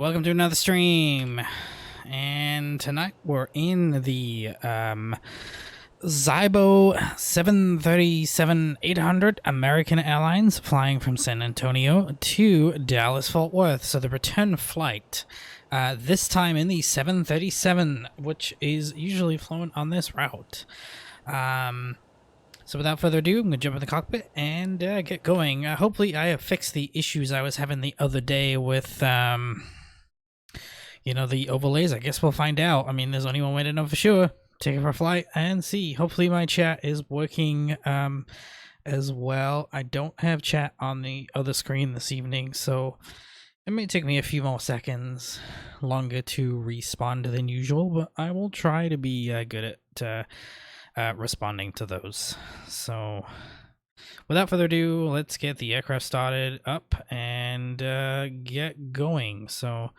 welcome to another stream. And tonight we're in the Zibo 737-800 American Airlines flying from San Antonio to Dallas-Fort Worth. So the return flight, this time in the 737, which is usually flown on this route. So without further ado, I'm going to jump in the cockpit and get going. Hopefully I have fixed the issues I was having the other day with, you know, the overlays. I guess we'll find out. I mean, there's only one way to know for sure. Take it for a flight and see. Hopefully my chat is working as well. I don't have chat on the other screen this evening, so it may take me a few more seconds longer to respond than usual, but I will try to be good at responding to those. So without further ado, let's get the aircraft started up and get going. So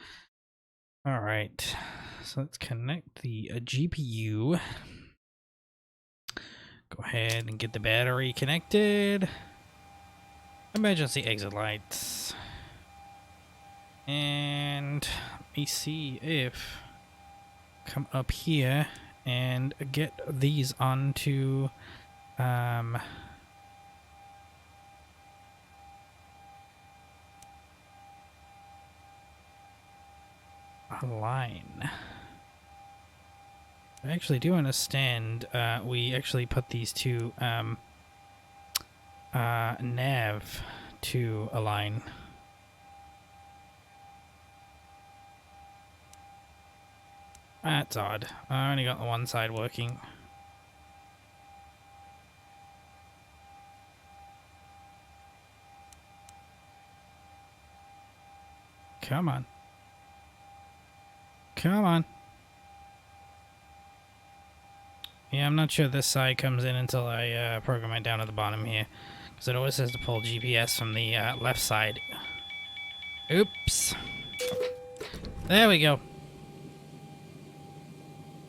all right, so let's connect the GPU. Go ahead and get the battery connected. Emergency exit lights, and let me see if come up here and get these onto a line. I actually do understand we actually put these two nav to align. That's odd. I only got the one side working. Come on. Come on. Yeah, I'm not sure this side comes in until I program it down at the bottom here, because it always says to pull GPS from the left side. Oops. There we go.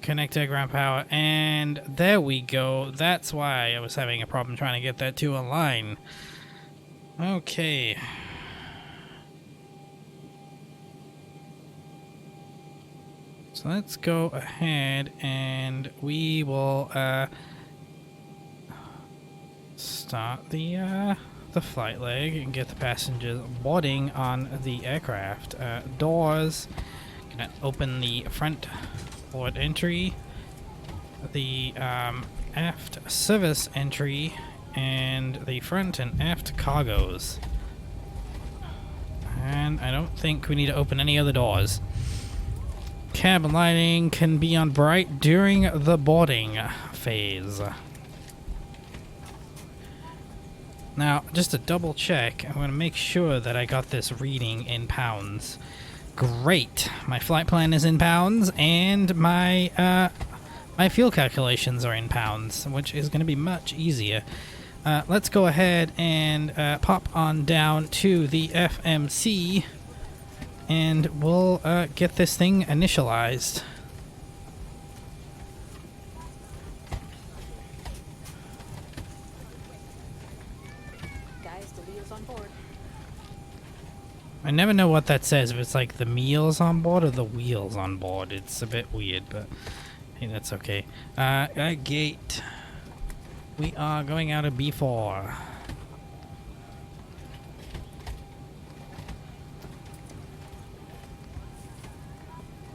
Connect to ground power, and there we go. That's why I was having a problem trying to get that to align. Okay. So let's go ahead and we will start the flight leg and get the passengers boarding on the aircraft. Doors. Gonna open the front forward entry, the aft service entry, and the front and aft cargoes. And I don't think we need to open any other doors. Cabin lighting can be on bright during the boarding phase. Now, just to double check, I'm going to make sure that I got this reading in pounds. Great. My flight plan is in pounds, and my my fuel calculations are in pounds, which is going to be much easier. Let's go ahead and pop on down to the FMC, and we'll get this thing initialized. Guys, the wheels on board. I never know what that says, if it's like the meals on board or the wheels on board. It's a bit weird, but hey, that's okay. Gate. We are going out of B4.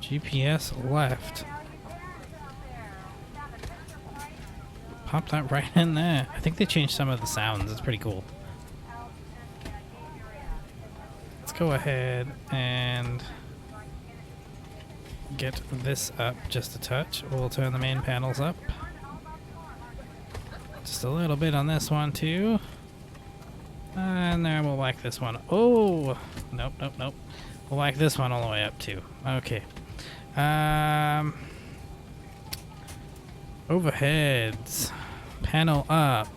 GPS left. Pop that right in there. I think they changed some of the sounds. It's pretty cool. Go ahead and get this up just a touch. We'll turn the main panels up just a little bit on this one too, and then we'll whack this one. Oh, nope. We'll whack this one all the way up too. Okay. Overheads, panel up.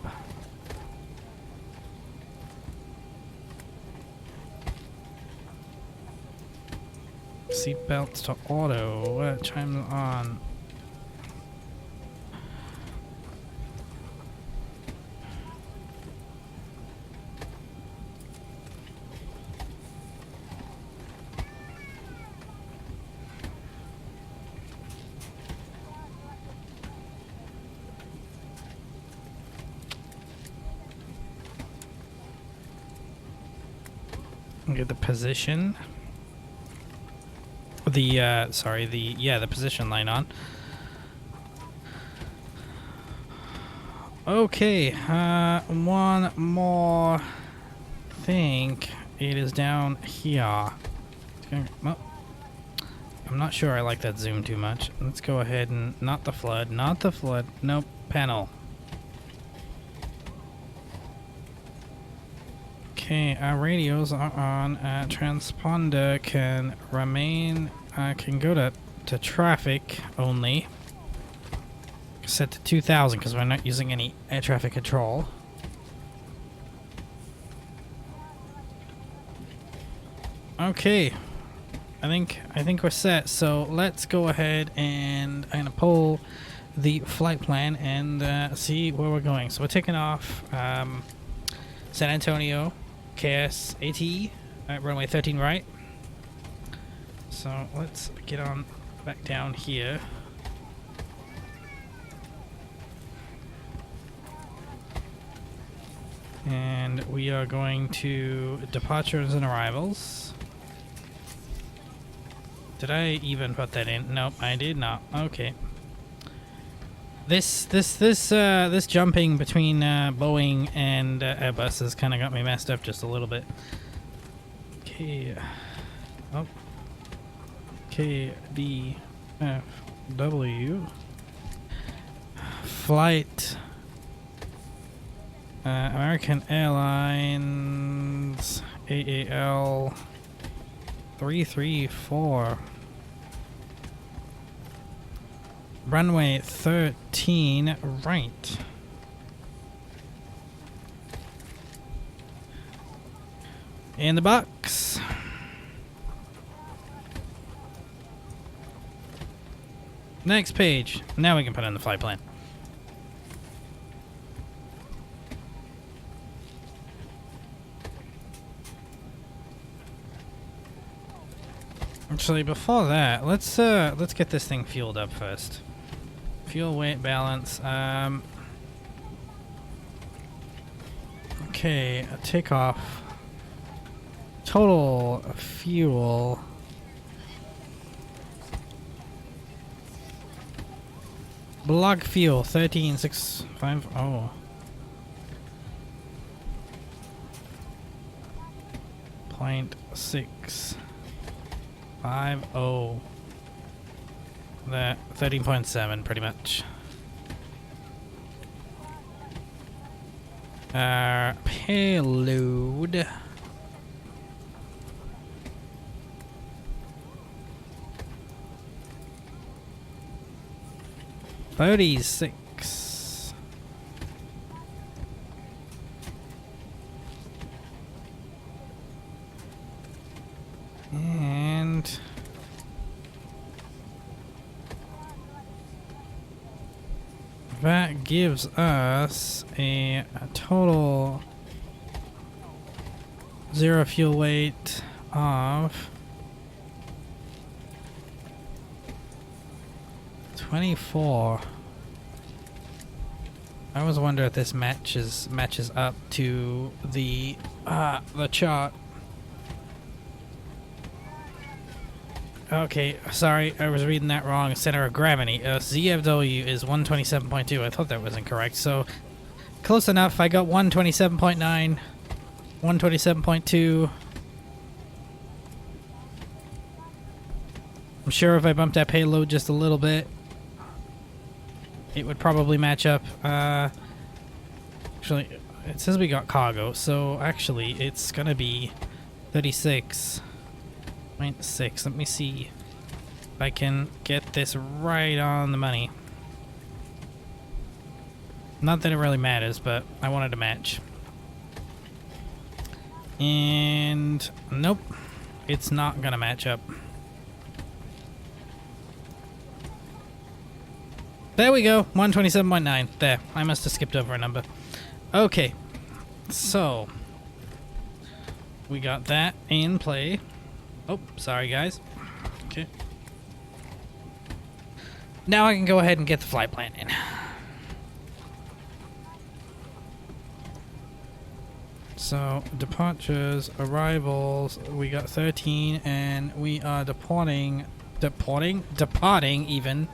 Seatbelts to auto. Chimes on. Get the position. The position line on. Okay, one more thing. It is down here. Well, I'm not sure I like that zoom too much. Let's go ahead and not the flood. Nope, panel. Okay, our radios are on. Transponder can remain. Can go to traffic only. Set to 2000 because we're not using any air traffic control. Okay, I think we're set. So let's go ahead and I'm gonna pull the flight plan and see where we're going. So we're taking off San Antonio, KSAT, runway 13 right. So let's get on back down here. And we are going to departures and arrivals. Did I even put that in? Nope, I did not. Okay. This jumping between Boeing and Airbus has kind of got me messed up just a little bit. Okay. Oh. KDFW. Flight. American Airlines AAL 334. Runway 13 right. In the box. Next page. Now we can put in the flight plan. Actually, before that, let's get this thing fueled up first. Fuel weight balance. Okay, takeoff. Total fuel. Block fuel 13650. 0.650. That 13.7 pretty much. Payload. $36. And that gives us a total zero fuel weight of 24. I always wonder if this matches up to the chart. Okay, sorry, I was reading that wrong. Center of gravity. ZFW is 127.2. I thought that was incorrect. So close enough. I got 127.9, 127.2. I'm sure if I bumped that payload just a little bit, it would probably match up. Actually, it says we got cargo, so actually it's gonna be 36.6. Let me see if I can get this right on the money. Not that it really matters, but I wanted to match. And nope, it's not gonna match up. There we go, 127.9. There, I must have skipped over a number. Okay, so we got that in play. Oh, sorry guys. Okay. Now I can go ahead and get the flight plan in. So, departures, arrivals, we got 13, and we are departing even.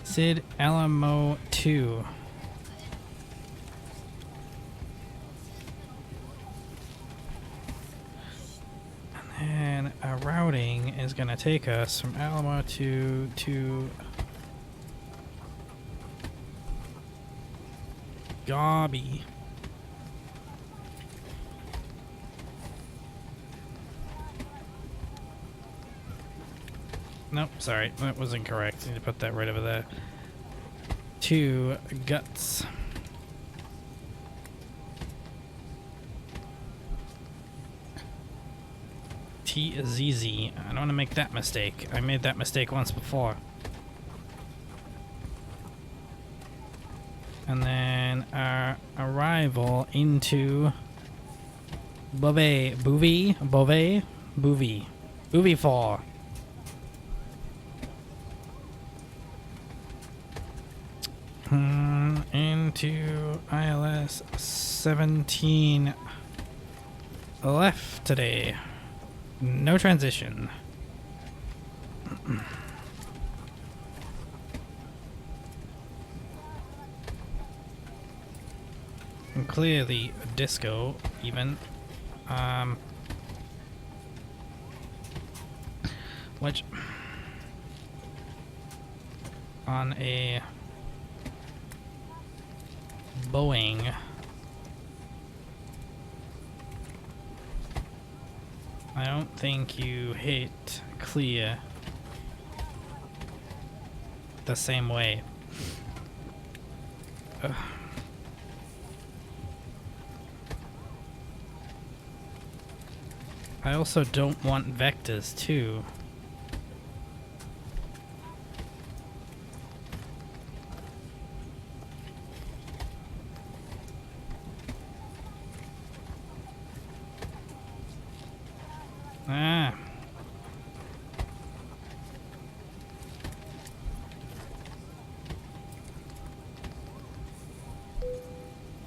Sid Alamo 2. And our routing is going to take us from Alamo 2 to Gobby. Nope, sorry, that was incorrect. I need to put that right over there. 2 Guts. TZZ. I don't want to make that mistake. I made that mistake once before. And then our arrival into Bovey 4. Into ILS 17 left today. No transition. And clearly disco even. Which on a Boeing I don't think you hit clear the same way. I also don't want vectors too. Ah.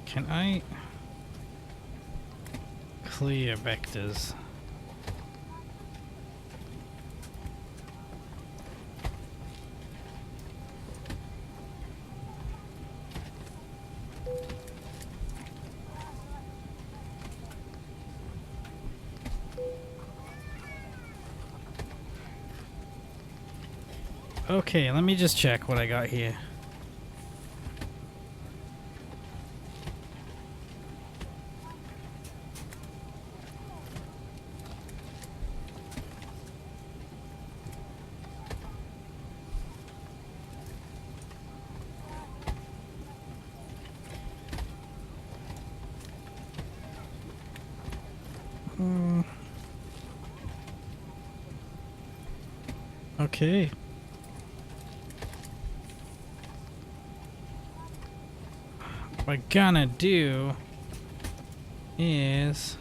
Can I clear vectors? Okay, let me just check what I got here. Okay. What we're gonna do is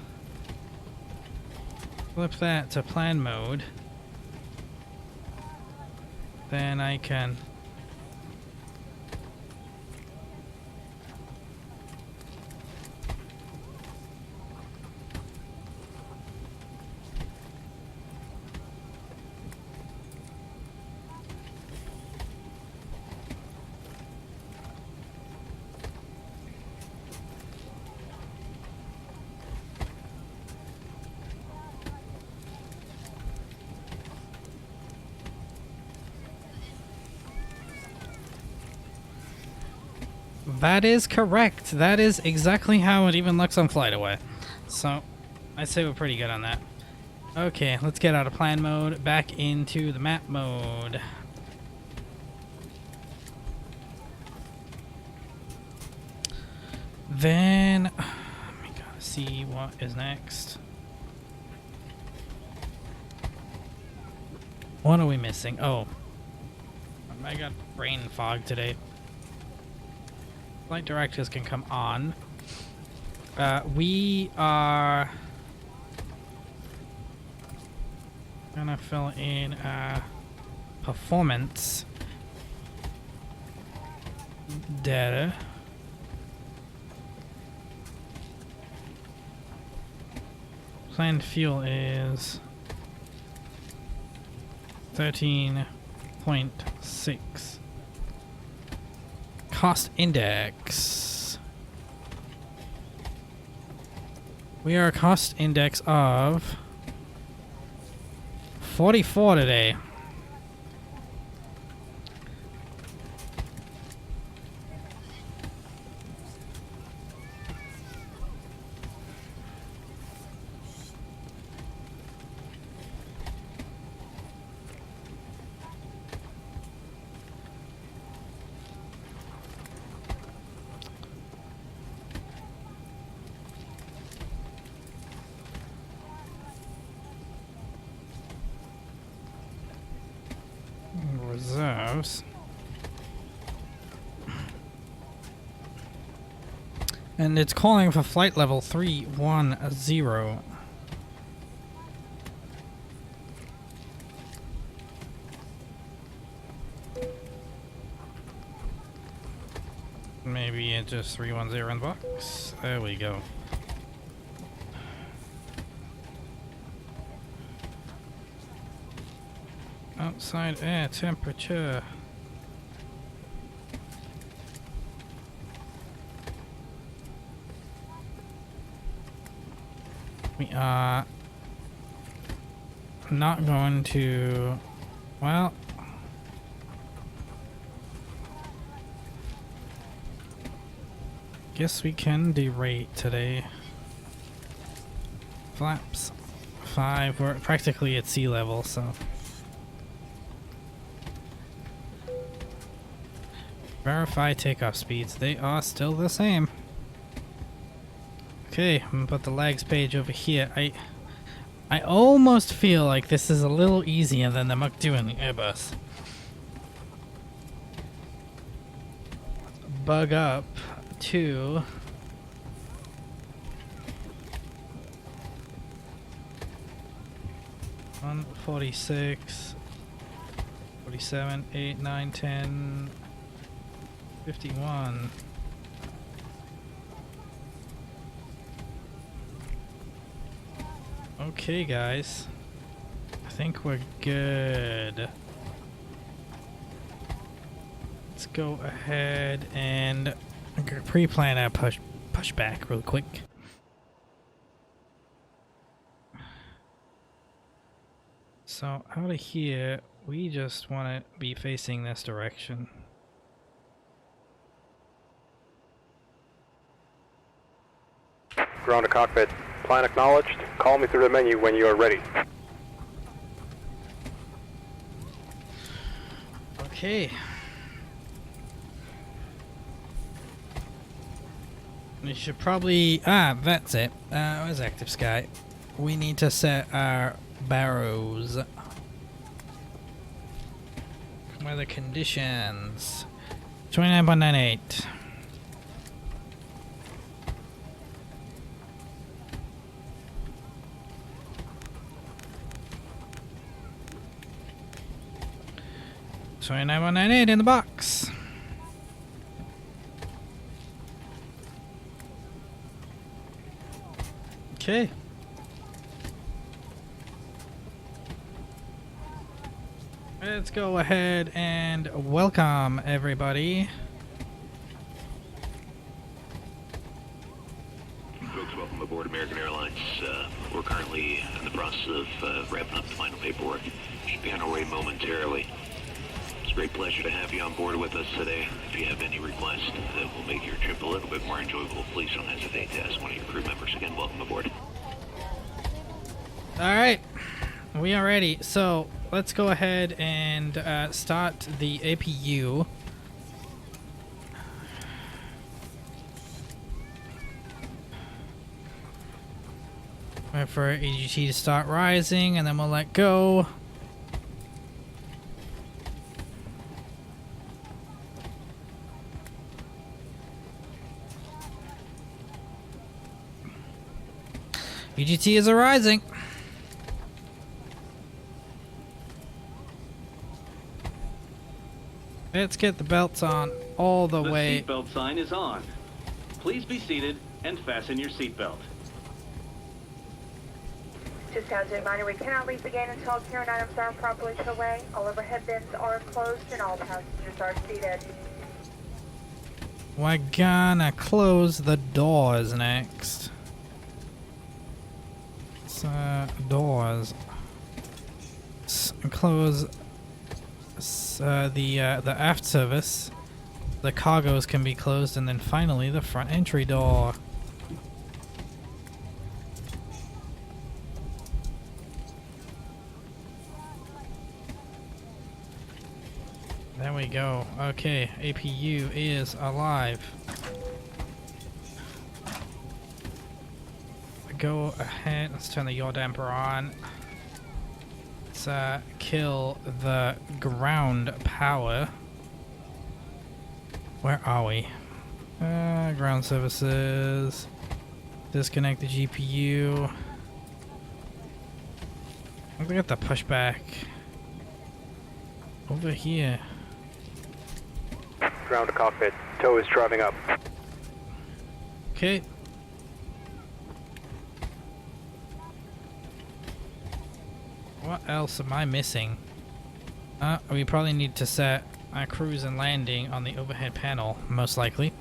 flip that to plan mode. Then I can That is correct. That is exactly how it even looks on FlightAway. So, I'd say we're pretty good on that. Okay, let's get out of plan mode, back into the map mode. Then, we gotta see what is next. What are we missing? Oh, I got brain fog today. Flight directors can come on. We are gonna fill in performance data. Planned fuel is 13.6. Cost index. We are a cost index of 44 today. Reserves. And it's calling for flight level 310. Maybe it's just 310 in the box. There we go. Outside air temperature. We are not going to, well, guess we can derate today. Flaps 5, we're practically at sea level, so. Verify takeoff speeds. They are still the same. Okay, I'm gonna put the lags page over here. I almost feel like this is a little easier than the Mach 2 and the Airbus. Bug up to 146, 47, 8, 9, 10. 51. Okay, guys. I think we're good. Let's go ahead and pre-plan our push back real quick. So out of here, we just want to be facing this direction. Ground to cockpit. Plan acknowledged. Call me through the menu when you are ready. Okay. We should probably... that's it. Where's Active Sky? We need to set our barrows. Weather conditions. 29.98. $29.98 in the box. Okay. Let's go ahead and welcome everybody. Folks, welcome aboard American Airlines. We're currently in the process of wrapping up the final paperwork. Should be on our way momentarily. It's a great pleasure to have you on board with us today. If you have any requests that will make your trip a little bit more enjoyable, please don't hesitate to ask one of your crew members. Again, welcome aboard. Alright, we are ready. So let's go ahead and start the APU. Wait for AGT to start rising and then we'll let go. EGT is arising. Let's get the belts on all the way. The seatbelt sign is on. Please be seated and fasten your seatbelt. Just as a reminder, we cannot leave the gate until all carrying items are properly put away. All overhead bins are closed and all passengers are seated. We're gonna close the doors next. So, doors. Close the aft service. The cargoes can be closed, and then finally the front entry door. There we go. Okay, APU is alive. Go ahead, let's turn the yaw damper on. Let's kill the ground power. Where are we? Ground services. Disconnect the GPU. I think we got the pushback over here. Ground to cockpit. Tow is driving up. Okay. What else am I missing? We probably need to set our cruise and landing on the overhead panel, most likely.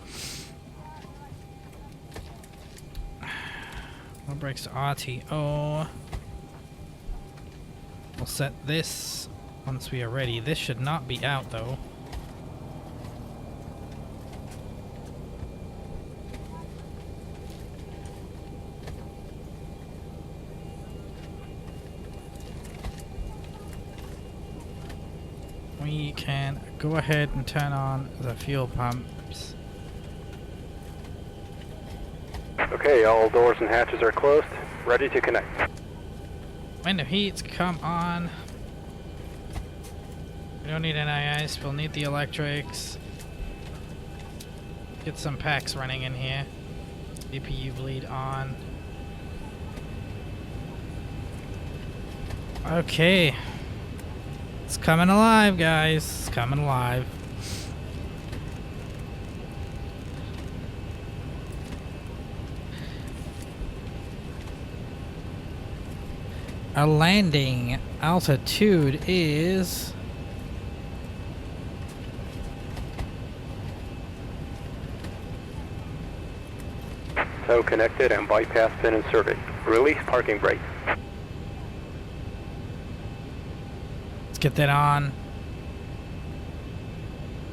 What brakes to RTO? We'll set this once we are ready. This should not be out though. We can go ahead and turn on the fuel pumps. Okay, all doors and hatches are closed. Ready to connect. Window heats, come on. We don't need any ice, we'll need the electrics. Get some packs running in here. CPU bleed on. Okay. It's coming alive, guys. It's coming alive. Our landing altitude is... Tow connected and bypass pin inserted. Release parking brake. Let's get that on.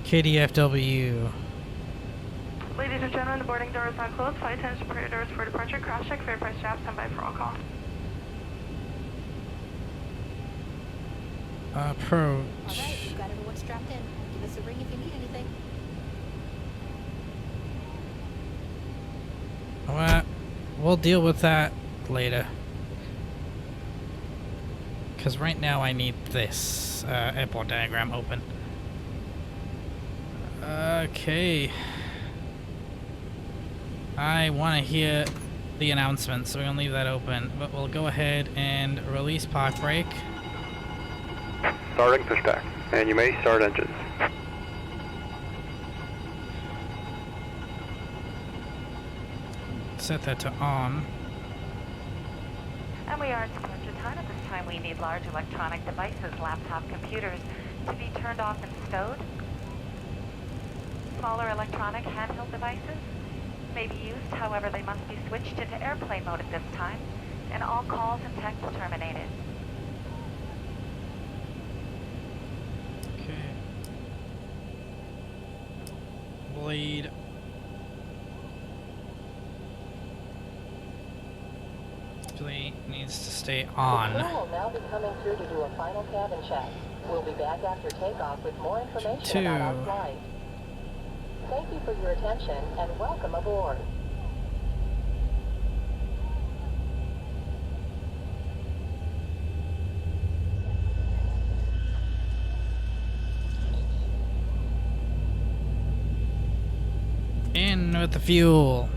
KDFW. Ladies and gentlemen, the boarding door is not closed. Flight attendants prepare doors for departure. Cross check, fare price draft, stand by for all call. Approach. Alright, we've got everyone strapped in. Give us a ring if you need anything. Well, we'll deal with that later. Because right now I need this airport diagram open. Okay. I want to hear the announcement, so we're going to leave that open. But we'll go ahead and release park brake. Starting pushback. And you may start engines. Set that to on. And we are at departure time. At this time, we need large electronic devices, laptop computers, to be turned off and stowed. Smaller electronic handheld devices may be used, however, they must be switched into airplane mode at this time, and all calls and texts terminated. Okay. Bleed. Actually needs to stay on. The crew will now be coming through to do a final cabin check. We'll be back after takeoff with more information about our flight. Thank you for your attention and welcome aboard. In with the fuel.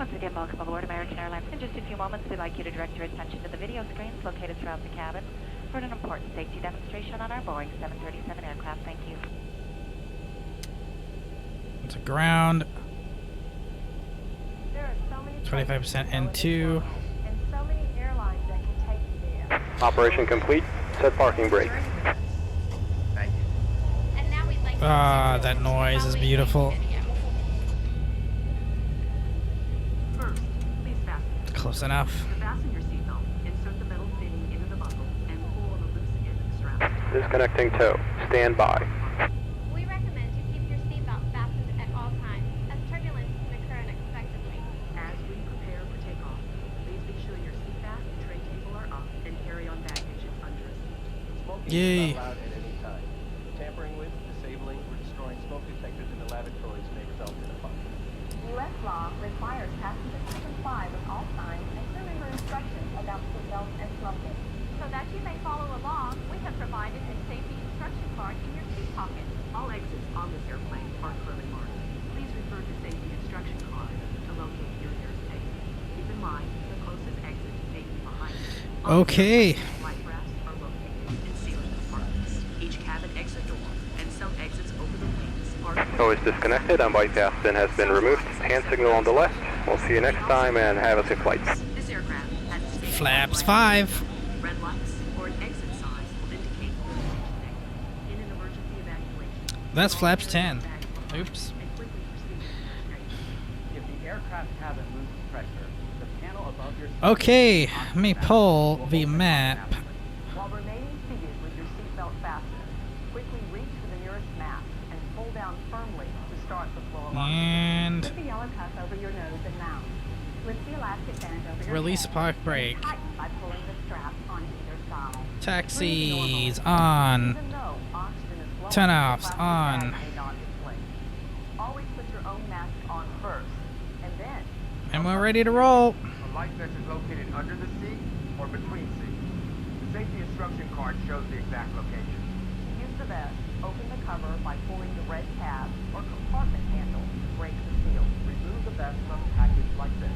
Once again, welcome aboard American Airlines. In just a few moments, we'd like you to direct your attention to the video screens located throughout the cabin for an important safety demonstration on our Boeing 737 aircraft. Thank you. It's a ground. There are so many 25% N2. and so many airlines that can take you there. Operation complete. Set parking brake. And now we'd like to Ah, that noise is beautiful. First, please fasten. Close enough. To fasten your seatbelt, insert the metal fitting into the buckle and pull on the loose end of the strap. Disconnecting tow. Stand by. We recommend you keep your seatbelt fastened at all times, as turbulence can occur unexpectedly. As we prepare for takeoff, please be sure your seat back and tray table are up and carry-on baggage is under a seat. Smoking Yay. is not allowed at any time. Tampering with, disabling, or destroying smoke detectors in the lavatories may result in a fine. U.S. law requires passengers to comply with all signs and remember instructions about seatbelts and smoking. So that you may follow along, we have provided a safety instruction card in your seat pocket. All exits on this airplane are clearly marked. Please refer to safety instruction card to locate your nearest exit. Keep in mind, the closest exit may be behind you. Okay. Life rafts are located in ceiling compartments. Each cabin exit door and some exits over the wings are Tow is disconnected and bypass pin has been removed. Hand signal on the left. We'll see you next time and have a safe flight. This aircraft has a safety Flaps light. 5. Red lights or an exit sign will indicate when you are connected. In an emergency evacuation, That's flaps 10. Oops. and quickly proceed to the next exit. If the aircraft cabin loses pressure, the panel above your Okay, let me pull the map. While remaining seated with your seatbelt fastened, quickly reach for the nearest mast and pull down firmly to start the flow of oxygen. And Put the yellow cuff over your nose and mouth. Lift the elastic band over your release head park and brake. tighten by pulling the strap on either side. Taxis on. Even though oxygen is flowing, Turn-offs the plastic on. bag may not inflate. Always put your own mask on first, and then And we're ready to roll. A light vest is located under the seat or between seats. The safety instruction card shows the exact location. to use the vest, open the cover by pulling the red tab or compartment handle to break the seal. Remove the vest from the package like this.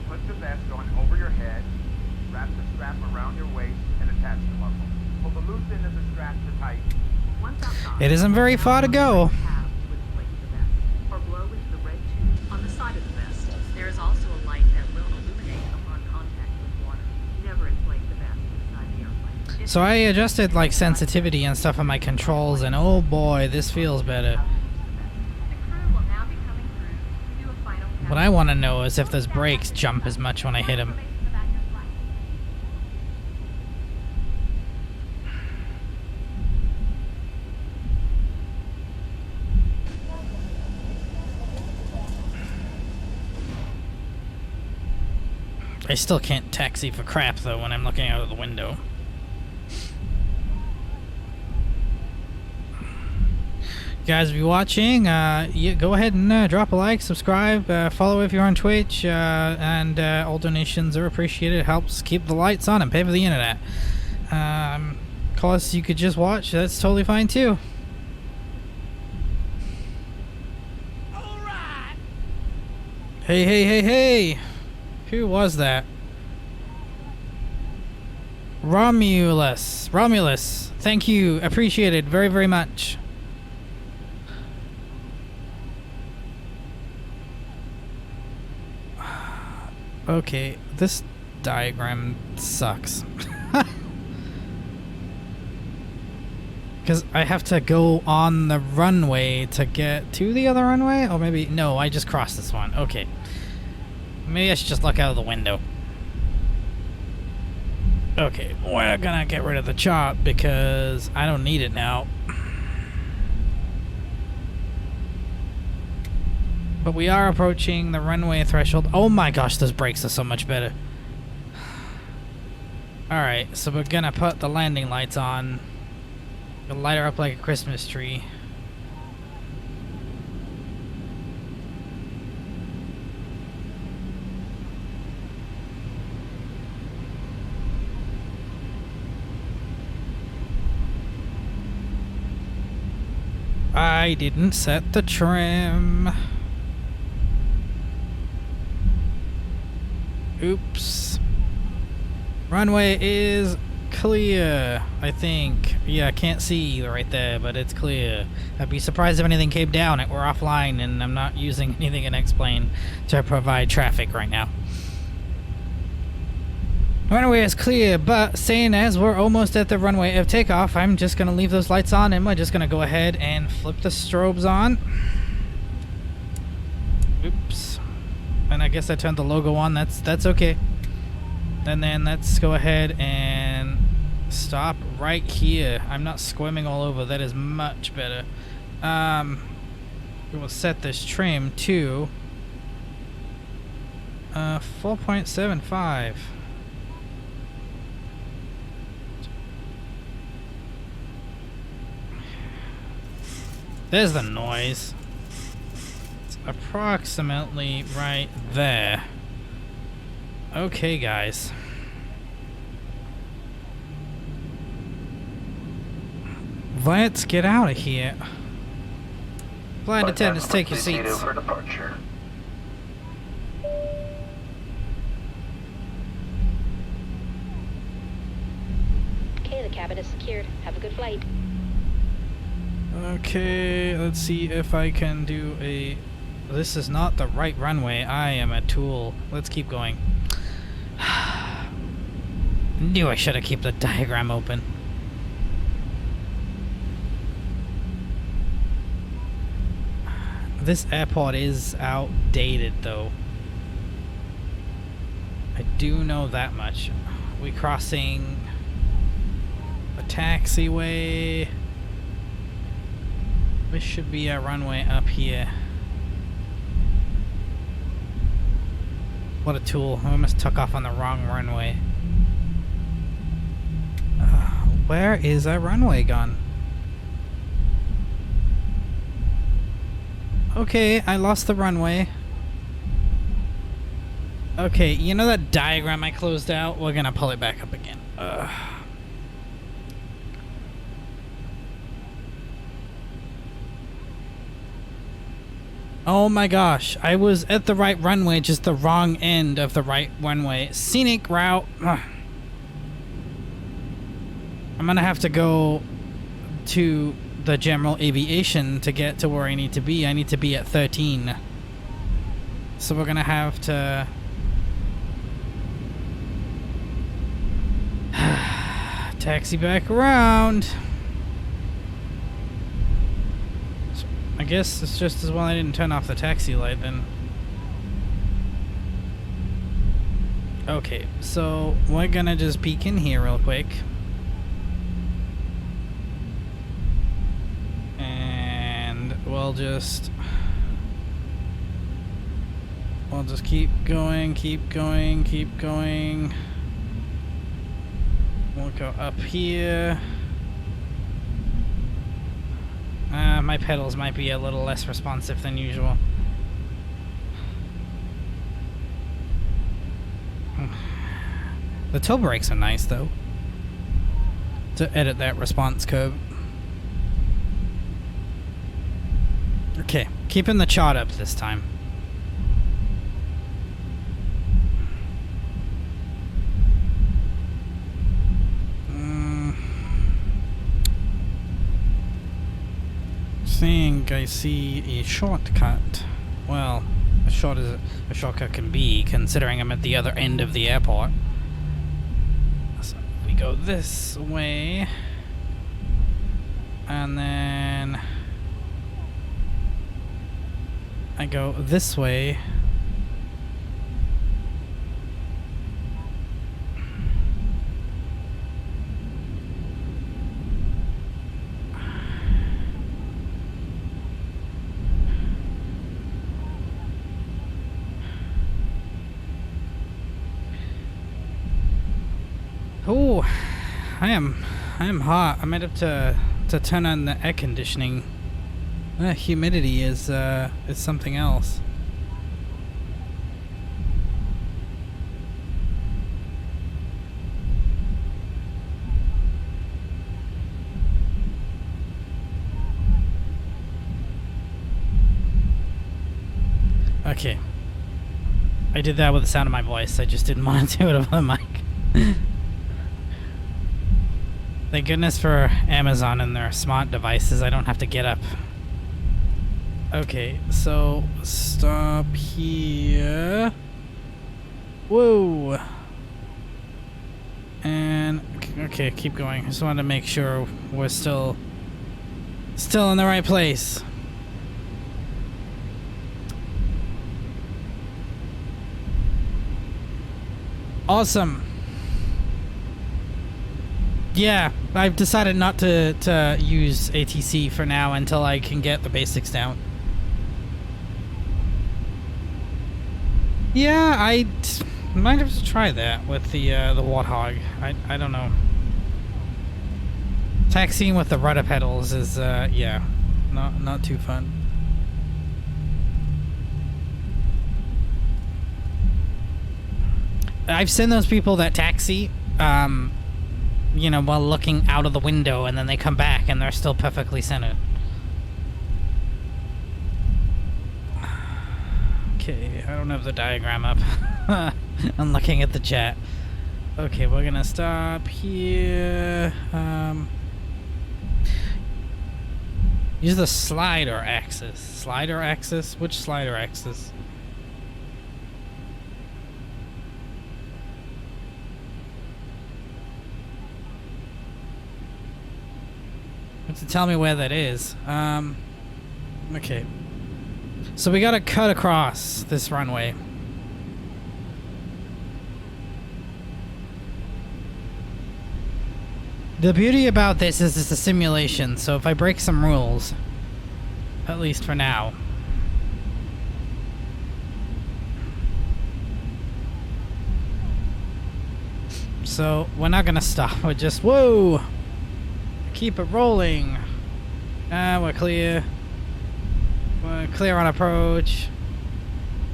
Put the vest on over your head, wrap the strap around your waist, and attach the buckle. Pull the loose end of the strap to tighten. Once outside, It isn't very far to go. tab to inflate the vest, or blow into the red tube on the side of the vest. There is also a light that will illuminate upon contact with water. Never inflate the vest inside the airplane. So I adjusted like sensitivity and stuff on my controls, and oh boy, this feels better. The crew will now be coming through to do a final What I want to know is if those brakes jump as much when I hit them. I still can't taxi for crap though when I'm looking out of the window. You guys, if you're watching, yeah, go ahead and drop a like, subscribe, follow if you're on Twitch, and all donations are appreciated. It helps keep the lights on and pay for the internet. Of course, you could just watch. That's totally fine too. Hey, hey, hey, hey! Who was that? Romulus. Romulus. Thank you. Appreciated very, very much. Okay, this diagram sucks. Because I have to go on the runway to get to the other runway? Or maybe... No, I just crossed this one. Okay. Maybe I should just look out of the window. Okay, we're gonna get rid of the chart because I don't need it now. But we are approaching the runway threshold. Oh my gosh, those brakes are so much better. Alright, so we're gonna put the landing lights on. Gonna light her up like a Christmas tree. I didn't set the trim. Oops. Runway is clear, I think. Yeah, I can't see right there, but it's clear. I'd be surprised if anything came down. We're offline, and I'm not using anything in X-Plane to provide traffic right now. Runway is clear, but seeing as we're almost at the runway of takeoff, I'm just going to leave those lights on, and we're just going to go ahead and flip the strobes on. Oops. And I guess I turned the logo on. That's okay. And then let's go ahead and stop right here. I'm not squirming all over. That is much better. We will set this trim to 4.75. There's the noise. It's approximately right there. Okay, guys. Let's get out of here. Flight attendants, take your seats. For departure. Okay, the cabin is secured. Have a good flight. Okay, let's see if I can do a... This is not the right runway. I am a tool. Let's keep going. Knew I should have kept the diagram open. This airport is outdated, though. I do know that much. We crossing a taxiway. This should be a runway up here. What a tool. I almost took off on the wrong runway. Where is our runway gone? Okay, I lost the runway. Okay, you know that diagram I closed out? We're gonna pull it back up again. Oh my gosh, I was at the right runway, just the wrong end of the right runway. Scenic route. I'm gonna have to go to the general aviation to get to where I need to be. I need to be at 13. So we're gonna have to taxi back around. I guess it's just as well I didn't turn off the taxi light then. Okay, so we're gonna just peek in here real quick. And we'll just keep going, keep going, keep going. We'll go up here. My pedals might be a little less responsive than usual. The toe brakes are nice though, to edit that response curve. Okay, keeping the chart up this time. I see a shortcut. Well, a shortcut can be, considering I'm at the other end of the airport. So we go this way, and then I go this way. Oh, I am hot. I might have to turn on the air conditioning. Humidity is something else. Okay. I did that with the sound of my voice. I just didn't want to do it over the mic. Thank goodness for Amazon and their smart devices. I don't have to get up. Okay, so stop here. Whoa. And okay, keep going. I just wanted to make sure we're still in the right place. Awesome. Yeah, I've decided not to use ATC for now until I can get the basics down. Yeah, I might have to try that with the Warthog. I don't know. Taxiing with the rudder pedals is yeah, not too fun. I've seen those people that taxi, you know, while looking out of the window, and then they come back and they're still perfectly centered. Okay, I don't have the diagram up. I'm looking at the chat. Okay, we're gonna stop here. Use the slider axis. Slider axis? Which slider axis? To tell me where that is. Okay. So we gotta cut across this runway. The beauty about this is it's a simulation, so if I break some rules, at least for now. So we're not gonna stop, we're just, whoa! Keep it rolling. We're clear. We're clear on approach.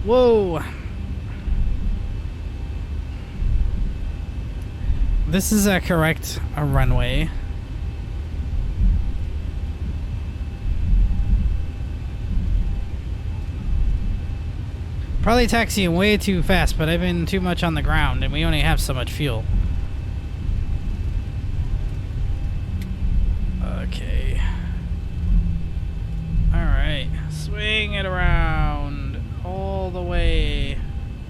Whoa! This is a correct runway. Probably taxiing way too fast, but I've been too much on the ground and we only have so much fuel. Okay. Alright. Swing it around. All the way.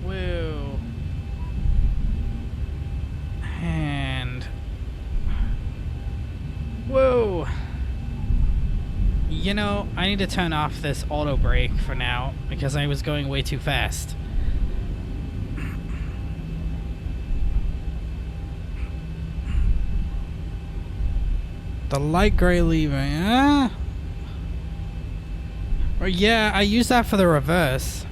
Woo. And... whoa. You know, I need to turn off this auto brake for now because I was going way too fast. The light gray lever, or yeah, I use that for the reverse.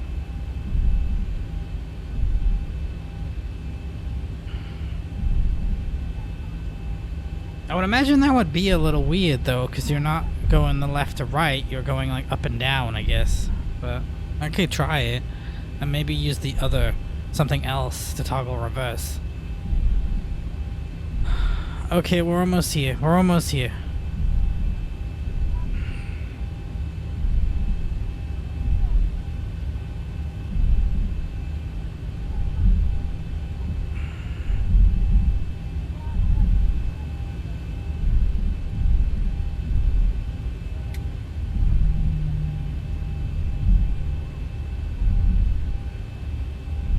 I would imagine that would be a little weird though, because you're not going the left to right, you're going like up and down, I guess. But I could try it and maybe use the other, something else to toggle reverse. Okay, we're almost here. We're almost here.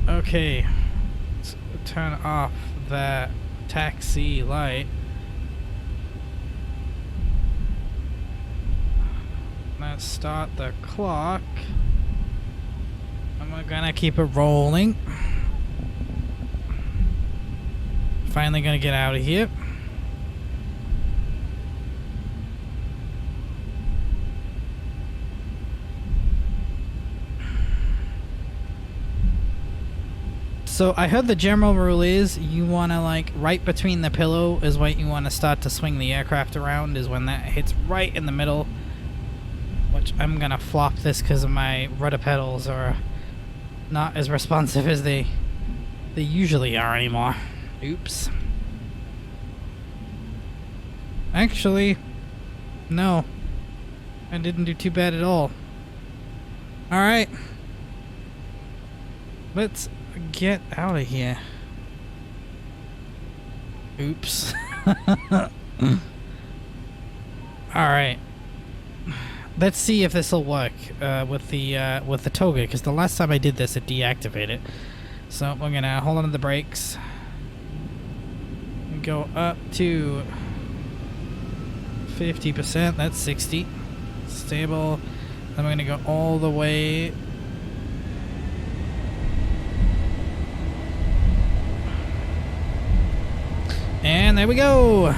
Okay, let's turn off that taxi light. Let's start the clock. And we're gonna keep it rolling. Finally gonna get out of here. So I heard the general rule is you want to, like, right between the pillow is what you want to start to swing the aircraft around, is when that hits right in the middle. Which I'm going to flop this because my rudder pedals are not as responsive as they usually are anymore. Oops. Actually, no. I didn't do too bad at all. Alright. Let's get out of here. Oops. Alright. Let's see if this will work with the toga, because the last time I did this it deactivated. So we're gonna hold on to the brakes. Go up to 50%, that's 60. Stable. Then we're gonna go all the way. And there we go.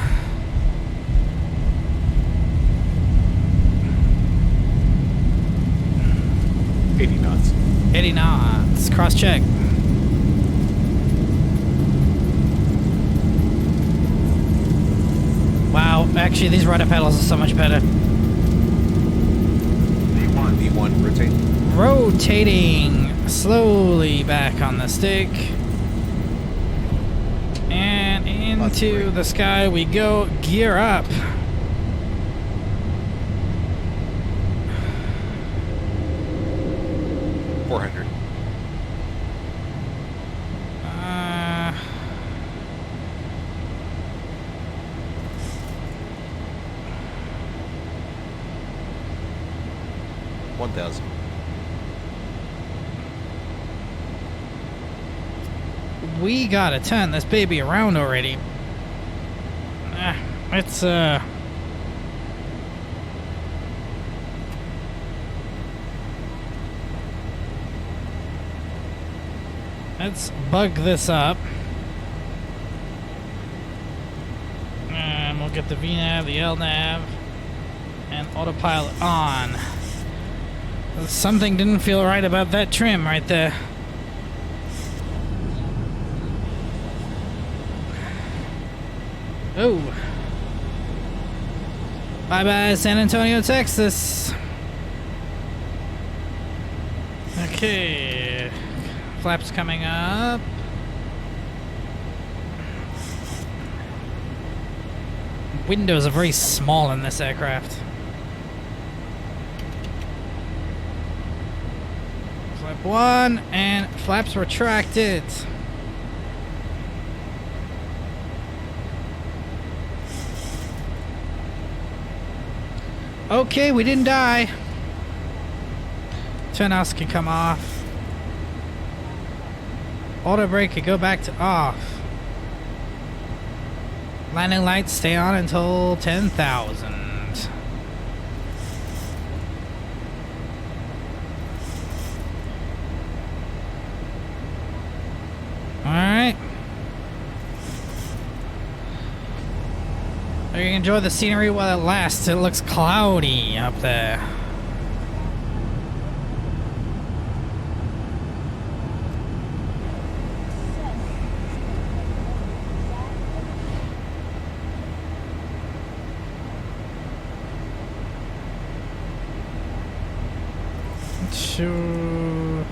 $80 knots. 80 knots. Cross check. Wow, actually these rudder pedals are so much better. V1, rotate. Rotating slowly back on the stick. And into the sky we go. Gear up. $400. $1,000. We gotta turn this baby around already. Let's bug this up. And we'll get the VNav, the LNav, and autopilot on. Something didn't feel right about that trim right there. Oh. Bye-bye, San Antonio, Texas. Okay. Flaps coming up. Windows are very small in this aircraft. Flap 1 and flaps retracted. Okay, we didn't die. Turnouts can come off. Auto brake can go back to off. Landing lights stay on until 10,000. Alright. You can enjoy the scenery while it lasts. It looks cloudy up there. Sure.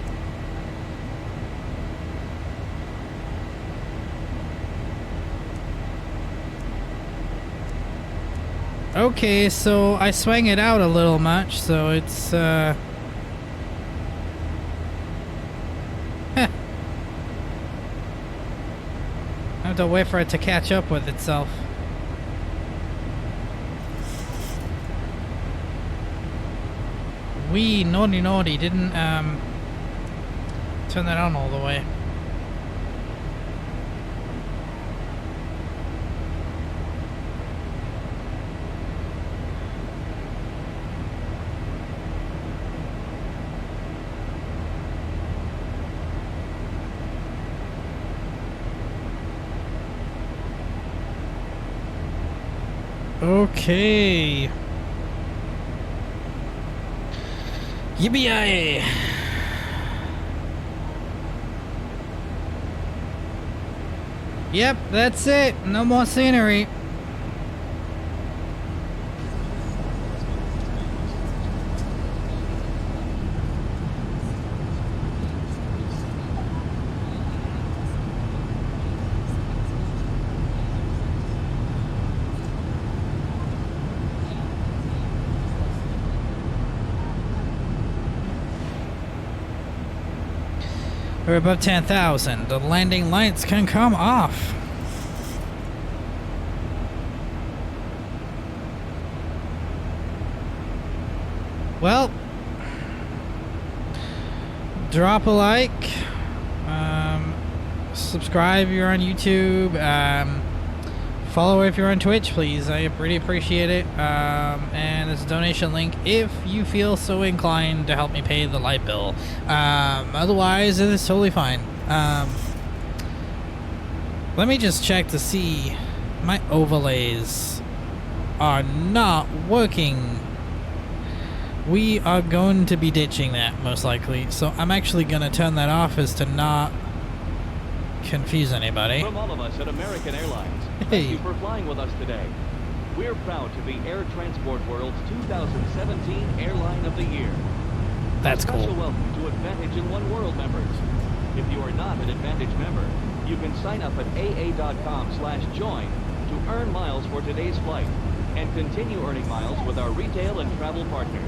Okay, so I swang it out a little much, so it's I have to wait for it to catch up with itself. We naughty didn't turn that on all the way. Okay. Yippee! Yep, that's it. No more scenery. We're above 10,000. The landing lights can come off. Well, drop a like, subscribe if you're on YouTube, follow if you're on Twitch, please. I really appreciate it. And there's a donation link if you feel so inclined to help me pay the light bill. Otherwise, it is totally fine. Let me just check to see. My overlays are not working. We are going to be ditching that, most likely. So I'm actually going to turn that off as to not confuse anybody. From all of us at American Airlines, thank you for flying with us today. We're proud to be Air Transport World's 2017 Airline of the Year. That's cool. Special welcome to Advantage in One World members. If you are not an Advantage member, you can sign up at aa.com/join to earn miles for today's flight and continue earning miles with our retail and travel partners.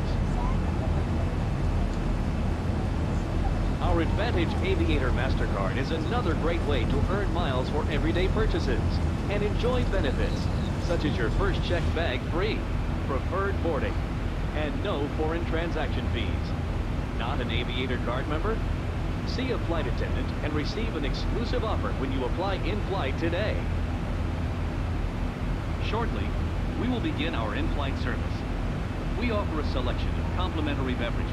Our Advantage Aviator MasterCard is another great way to earn miles for everyday purchases and enjoy benefits, such as your first checked bag free, preferred boarding, and no foreign transaction fees. Not an Aviator card member? See a flight attendant and receive an exclusive offer when you apply in-flight today. Shortly, we will begin our in-flight service. We offer a selection of complimentary beverages.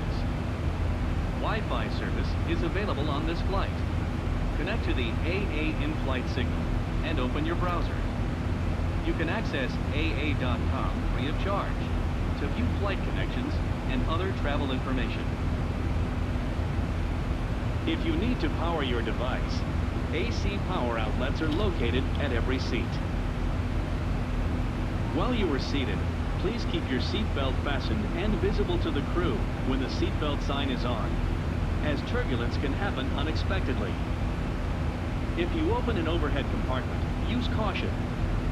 Wi-Fi service is available on this flight. Connect to the AA in-flight signal and open your browser. You can access AA.com free of charge to view flight connections and other travel information. If you need to power your device, AC power outlets are located at every seat. While you are seated, please keep your seatbelt fastened and visible to the crew when the seatbelt sign is on, as turbulence can happen unexpectedly. If you open an overhead compartment, use caution,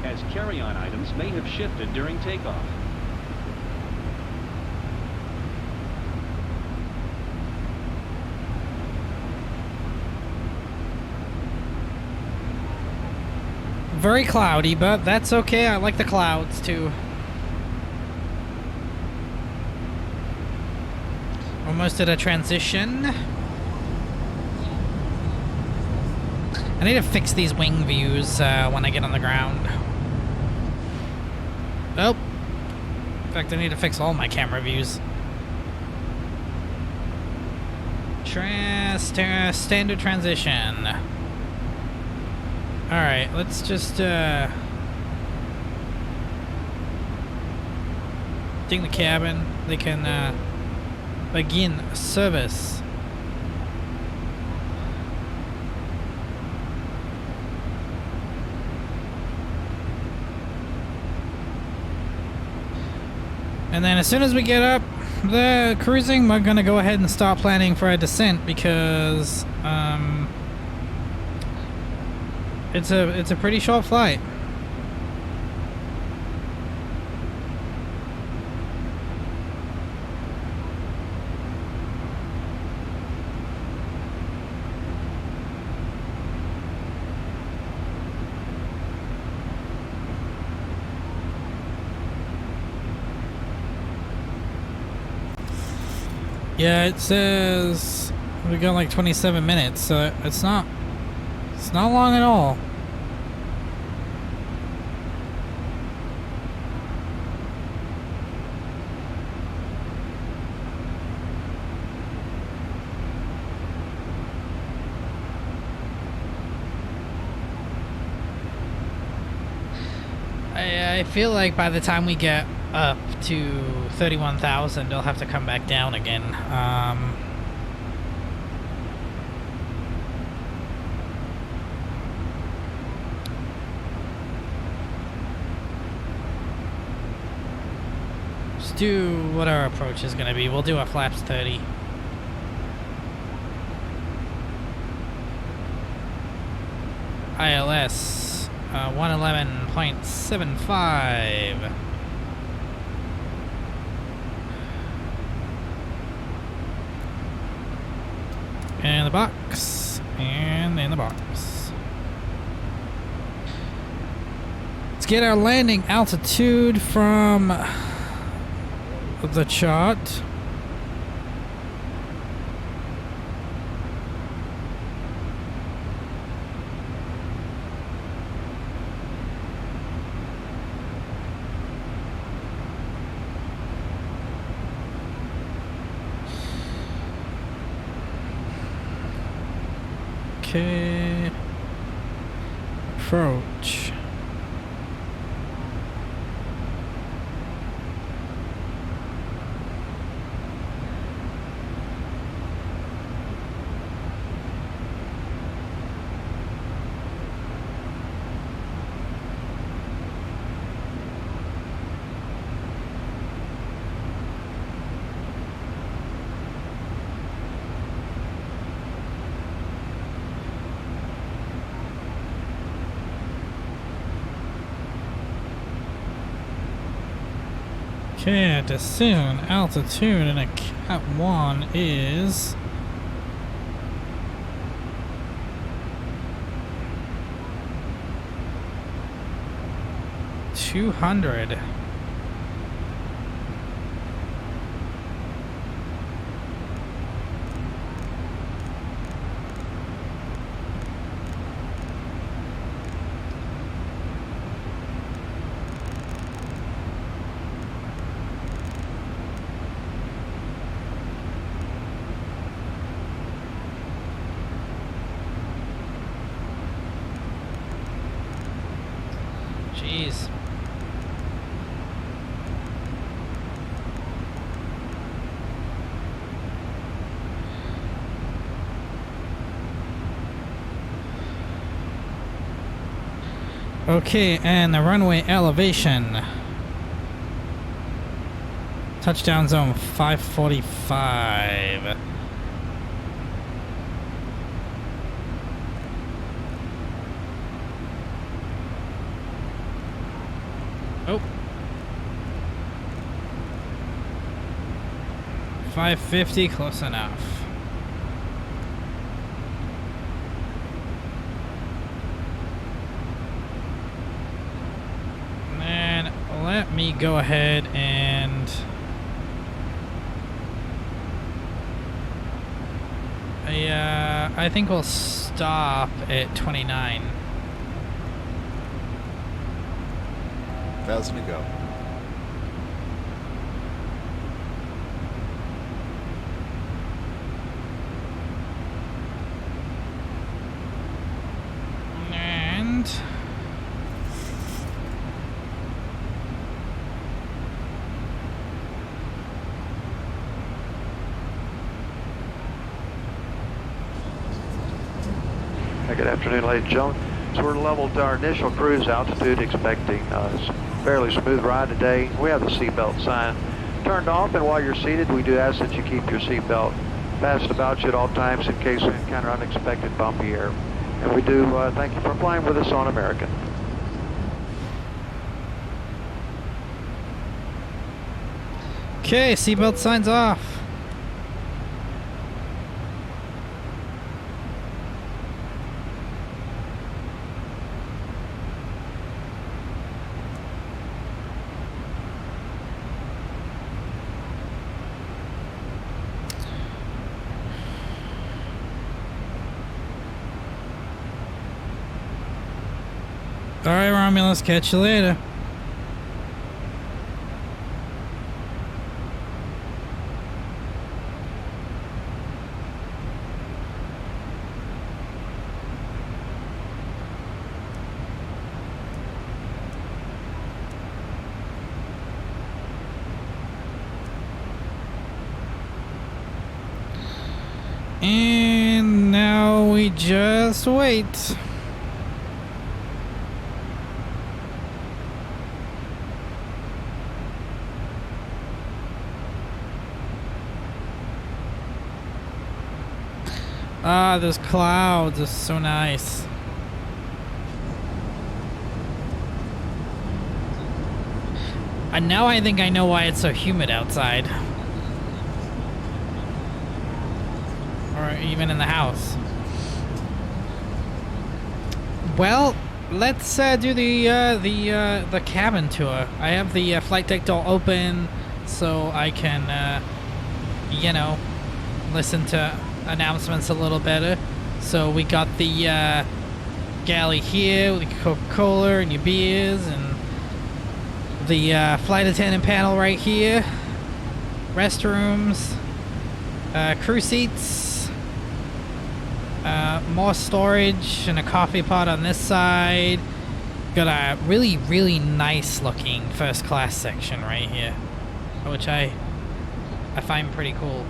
as carry-on items may have shifted during takeoff. Very cloudy, but that's okay. I like the clouds too. Almost at a transition. I need to fix these wing views when I get on the ground. Oh. In fact, I need to fix all my camera views. Standard transition. Alright, let's just ding the cabin. They can begin service. And then as soon as we get up the cruising, we're gonna go ahead and start planning for a descent because it's a pretty short flight. Yeah, it says we got like 27 minutes, so it's not long at all. I feel like by the time we get up to 31,000, they'll have to come back down again. Let's do what our approach is going to be. We'll do a flaps 30. ILS 111.75. And the box. And in the box. Let's get our landing altitude from the chart. Okay. Approach. Okay, to soon altitude in a Cat 1 is 200. Jeez. Okay, and the runway elevation. Touchdown zone 545. Oh. 550, close enough. And let me go ahead and I think we'll stop at 29. 1,000 to go. And good afternoon, ladies and gentlemen. So we're leveled to our initial cruise altitude, expecting a fairly smooth ride today. We have the seatbelt sign turned off, and while you're seated, we do ask that you keep your seatbelt fastened about you at all times in case we encounter unexpected bumpy air. And we do thank you for flying with us on American. okay, seatbelt signs off. Alright, Romulus, catch you later. And now we just wait. Ah, those clouds are so nice. And now I think I know why it's so humid outside. Or even in the house. Well, let's do the cabin tour. I have the flight deck door open so I can, you know, listen to announcements a little better. So we got the galley here with your Coca-Cola and your beers, and the flight attendant panel right here, restrooms, crew seats, more storage and a coffee pot on this side. Got a really nice looking first class section right here, which I find pretty cool.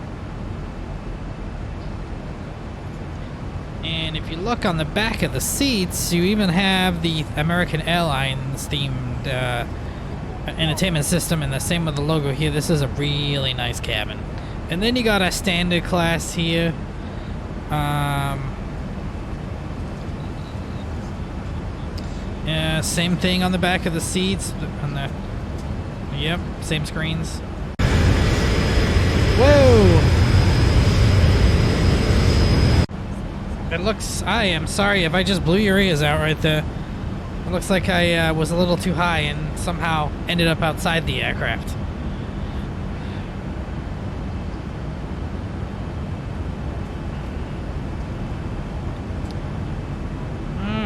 And if you look on the back of the seats, you even have the American Airlines themed entertainment system, and the same with the logo here. This is a really nice cabin. And then you got a standard class here. Yeah, same thing on the back of the seats. Yep, same screens. Whoa! It looks... I am sorry if I just blew your ears out right there. It looks like I was a little too high and somehow ended up outside the aircraft.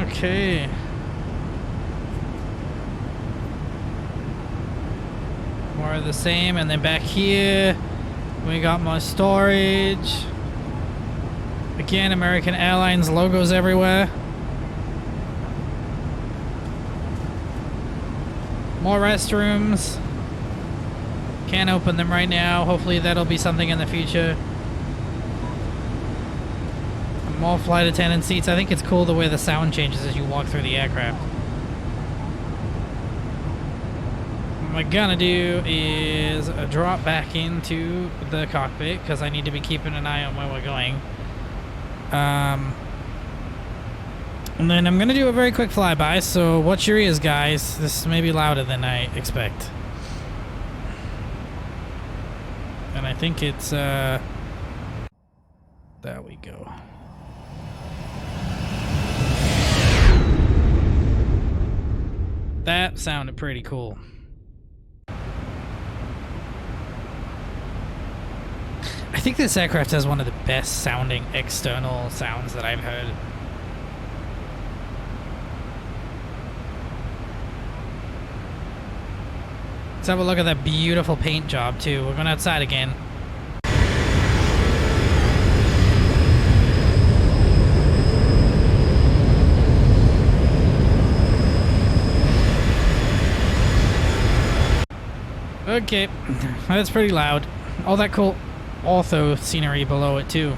Okay. More of the same, and then back here we got more storage. Again, American Airlines logos everywhere. More restrooms. Can't open them right now. Hopefully that'll be something in the future. More flight attendant seats. I think it's cool the way the sound changes as you walk through the aircraft. What I'm gonna do is drop back into the cockpit because I need to be keeping an eye on where we're going. And then I'm gonna do a very quick flyby, so watch your ears, guys. This may be louder than I expect. And I think it's, there we go. That sounded pretty cool. I think this aircraft has one of the best sounding external sounds that I've heard. Let's have a look at that beautiful paint job too. We're going outside again. Okay, that's pretty loud. All that cool Ortho scenery below it too.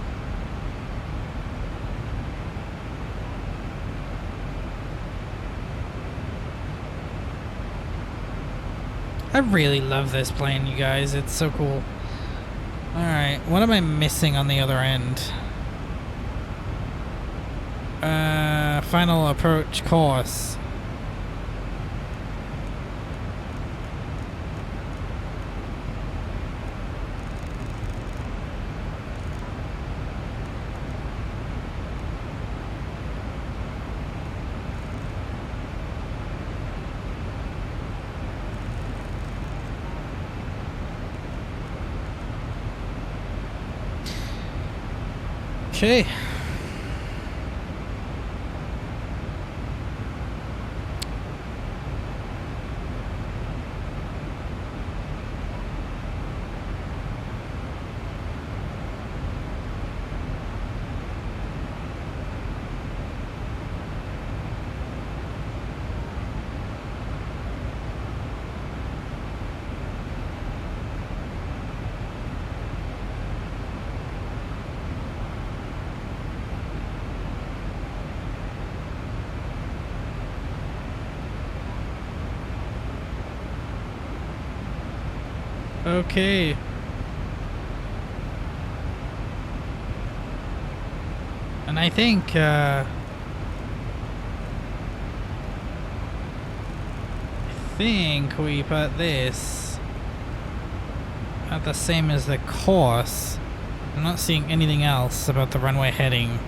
I really love this plane, you guys. It's so cool. Alright, what am I missing on the other end? Final approach course. Okay. Okay. And I think, we put this at the same as the course. I'm not seeing anything else about the runway heading.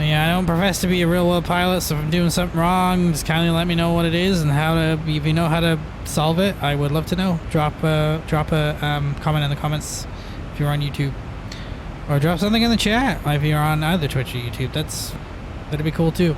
Yeah, I don't profess to be a real world pilot, so if I'm doing something wrong, just kindly let me know what it is and how to. If you know how to solve it, I would love to know. Drop a comment in the comments if you're on YouTube, or drop something in the chat if you're on either Twitch or YouTube. That'd be cool too.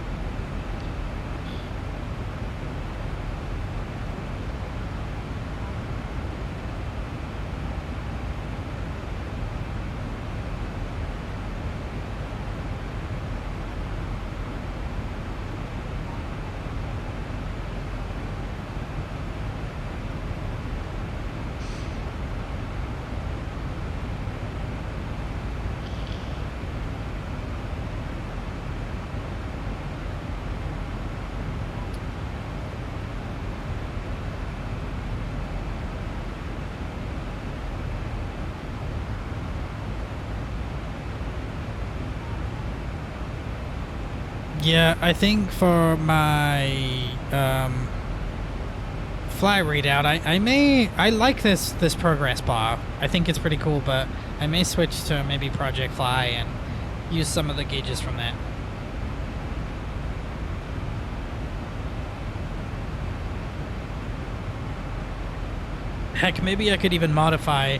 Yeah, I think for my fly readout, I like this progress bar. I think it's pretty cool, but I may switch to maybe Project Fly and use some of the gauges from that. Heck, maybe I could even modify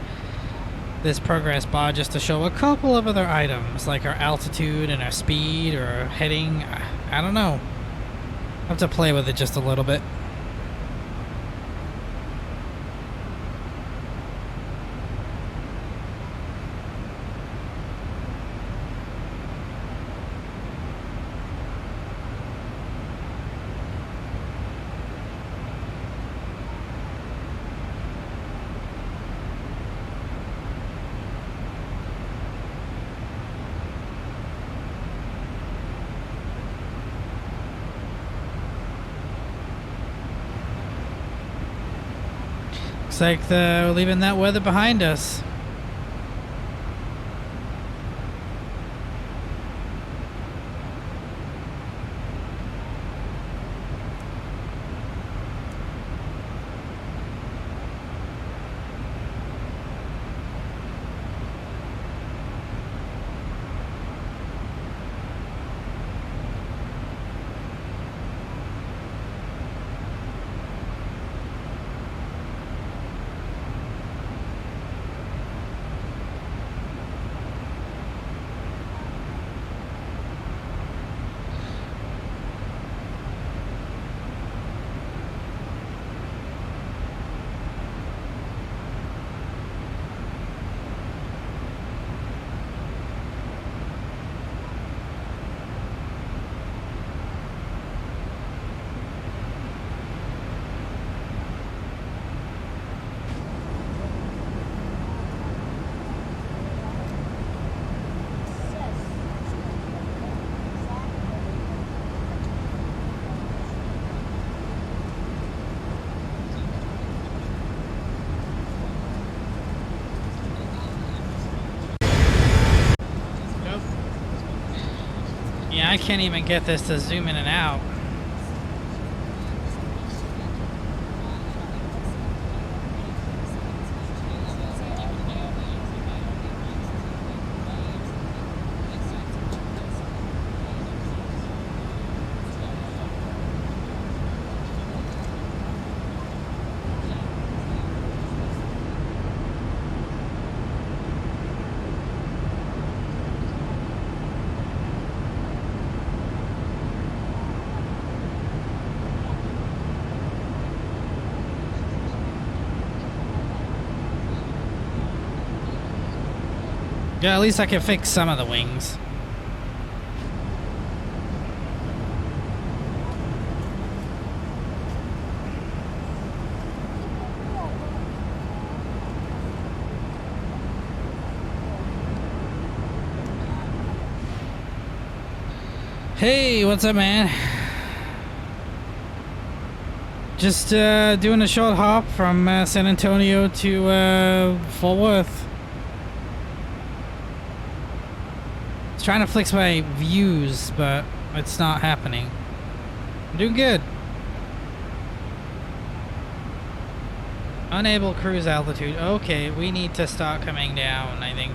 this progress bar just to show a couple of other items, like our altitude and our speed or our heading. I don't know. I have to play with it just a little bit. Looks like we're leaving that weather behind us. Yeah, I can't even get this to zoom in and out. Yeah, at least I can fix some of the wings. Hey, what's up, man? Just doing a short hop from San Antonio to Fort Worth. Trying to fix my views, but it's not happening. I'm doing good. Unable cruise altitude. Okay, we need to start coming down, I think.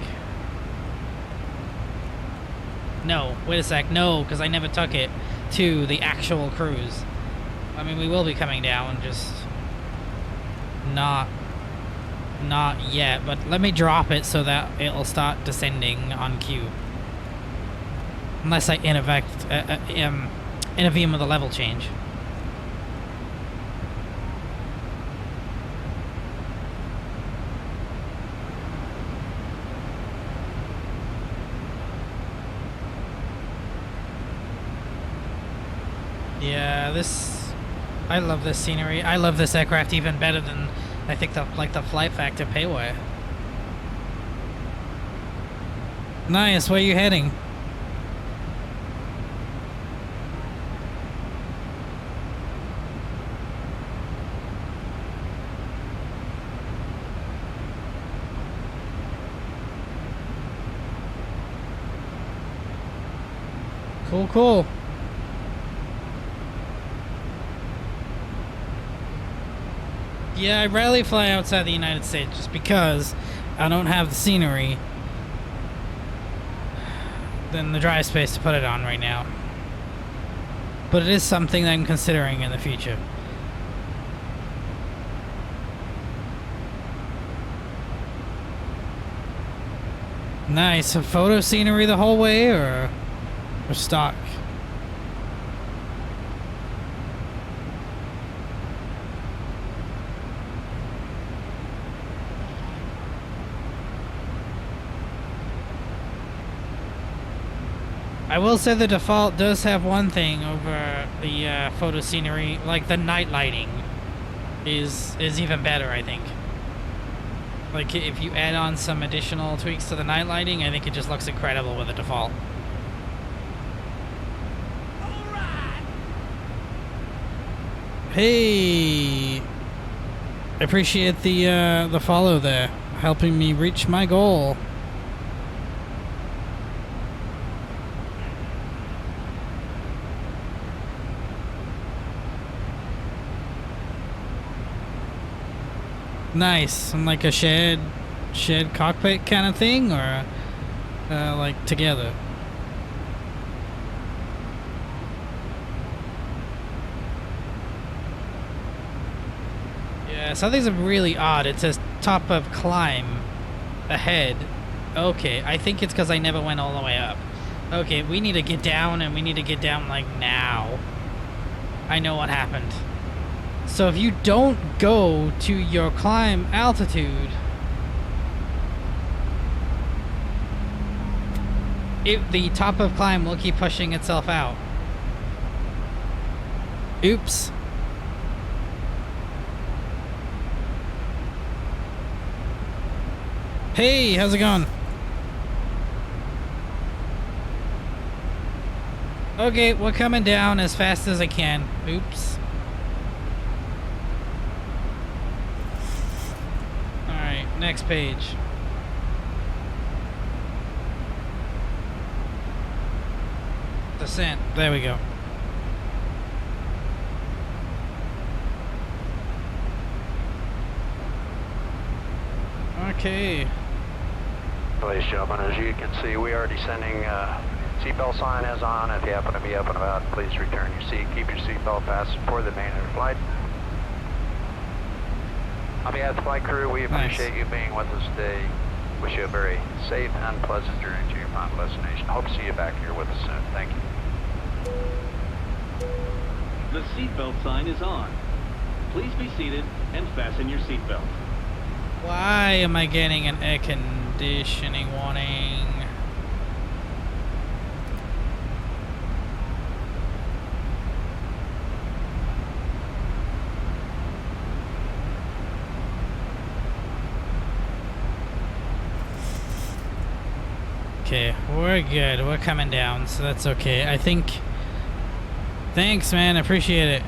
No, wait a sec. No, because I never took it to the actual cruise. I mean, we will be coming down, just not yet. But let me drop it so that it'll start descending on cue. Unless I intervene with a level change. Yeah, I love this scenery. I love this aircraft even better than I think the flight factor payway. Nice. Where are you heading? Cool. Yeah, I rarely fly outside the United States just because I don't have the scenery than the dry space to put it on right now. But it is something that I'm considering in the future. Nice. So photo scenery the whole way or stock? I will say the default does have one thing over the photo scenery, like the night lighting is even better, I think. Like if you add on some additional tweaks to the night lighting, I think it just looks incredible with the default. Hey, I appreciate the follow there, helping me reach my goal. Nice. And like a shared cockpit kind of thing, or like together? Yeah, something's really odd. It says top of climb ahead. Okay, I think it's because I never went all the way up. Okay, we need to get down, and we need to get down like now. I know what happened. So if you don't go to your climb altitude, the top of climb will keep pushing itself out. Oops. Hey, how's it going? Okay, we're coming down as fast as I can. Oops. Next page. Descent. There we go. Okay. Ladies and gentlemen, as you can see, we are descending. Seatbelt sign is on. If you happen to be up and about, please return your seat. Keep your seatbelt fastened for the remainder of the flight. On behalf of the flight crew, we appreciate you being with us today. Wish you a very safe and pleasant journey to your final destination. Hope to see you back here with us soon. Thank you. The seatbelt sign is on. Please be seated and fasten your seatbelt. Why am I getting an air conditioning warning? Okay, we're good. We're coming down, so that's okay. I think... Thanks, man. I appreciate it.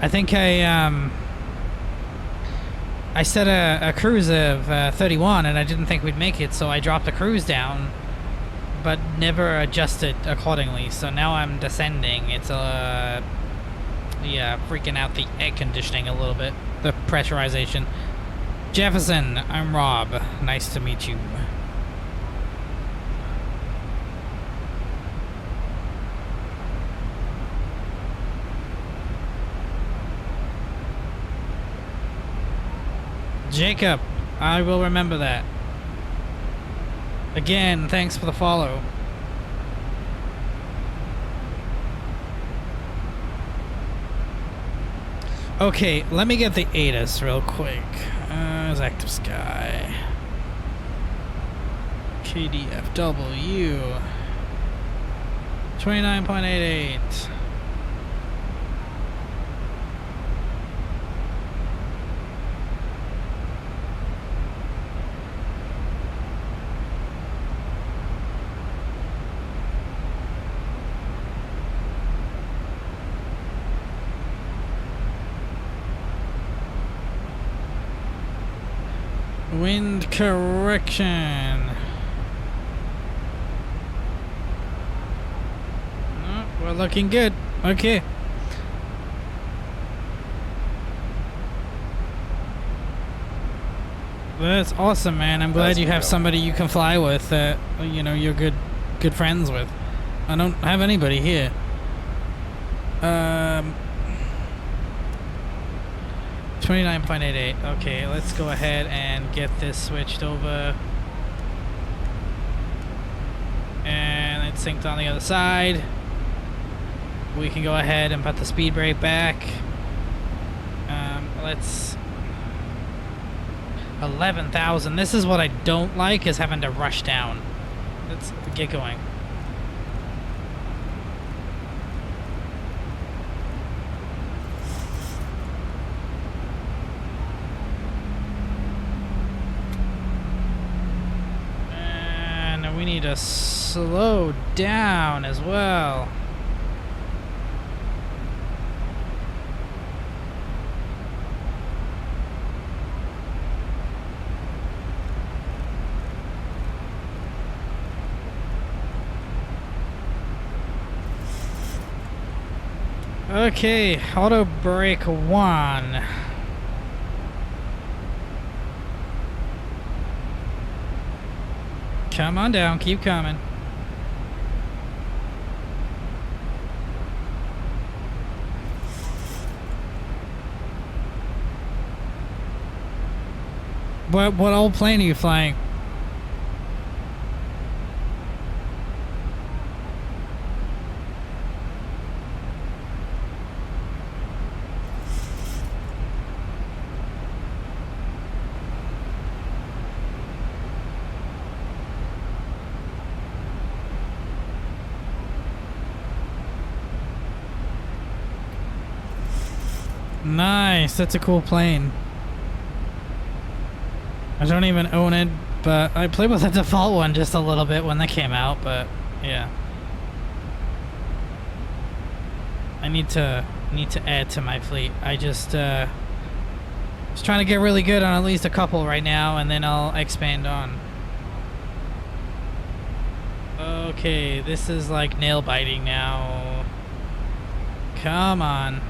I think I set a cruise of 31, and I didn't think we'd make it, so I dropped the cruise down, but never adjusted accordingly. So now I'm descending. It's yeah, freaking out the air conditioning a little bit. The pressurization. Jefferson, I'm Rob. Nice to meet you. Jacob, I will remember that. Again, thanks for the follow. Okay, let me get the ATIS real quick. There's Active Sky. KDFW. 29.88. Wind correction. Oh, we're looking good. Okay. That's awesome, man. I'm glad you have somebody you can fly with that you know you're good friends with. I don't have anybody here. 29.88. Okay, let's go ahead and get this switched over. And it's synced on the other side. We can go ahead and put the speed brake back. Let's... 11,000. This is what I don't like, is having to rush down. Let's get going. We need to slow down as well. Okay, auto brake 1. Come on down, keep coming. What old plane are you flying? Nice, that's a cool plane. I don't even own it, but I played with the default one just a little bit when that came out, but yeah. I need to add to my fleet. I just trying to get really good on at least a couple right now, and then I'll expand on. Okay, this is like nail biting now. Come on.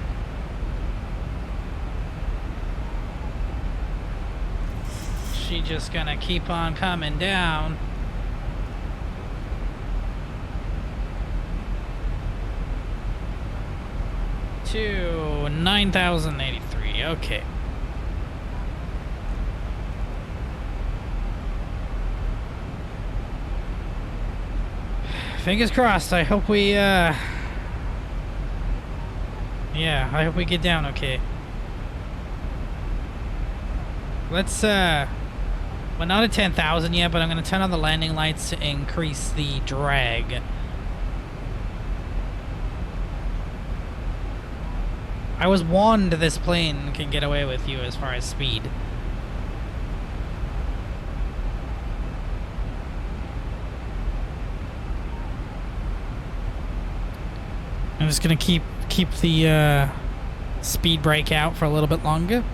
She just gonna keep on coming down. To 9,083. Okay. Fingers crossed. I hope we yeah, I hope we get down okay. Let's we're not at 10,000 yet, but I'm going to turn on the landing lights to increase the drag. I was warned this plane can get away with you as far as speed. I'm just going to keep the speed brake out for a little bit longer.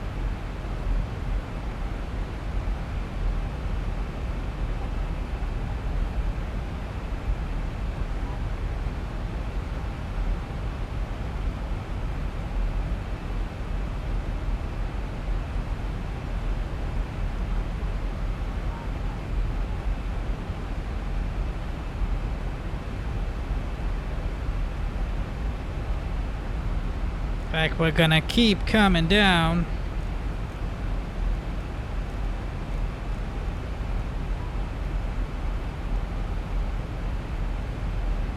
We're gonna keep coming down.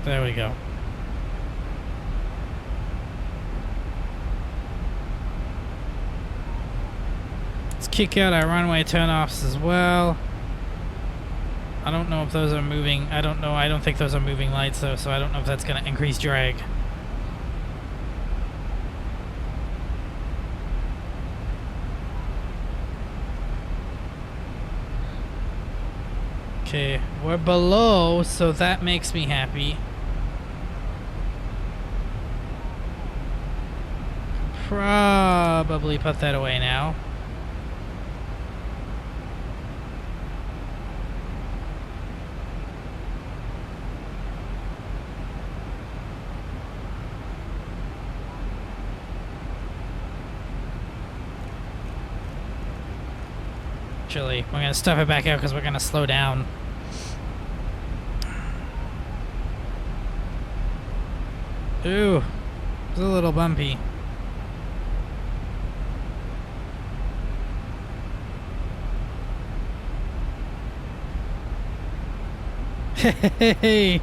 There we go. Let's kick out our runway turnoffs as well. I don't know if those are moving. I don't know. I don't think those are moving lights though, so I don't know if that's going to increase drag. Okay, we're below, so that makes me happy. Probably put that away now. Actually, we're gonna stuff it back out because we're gonna slow down. Ooh, it's a little bumpy. Hey,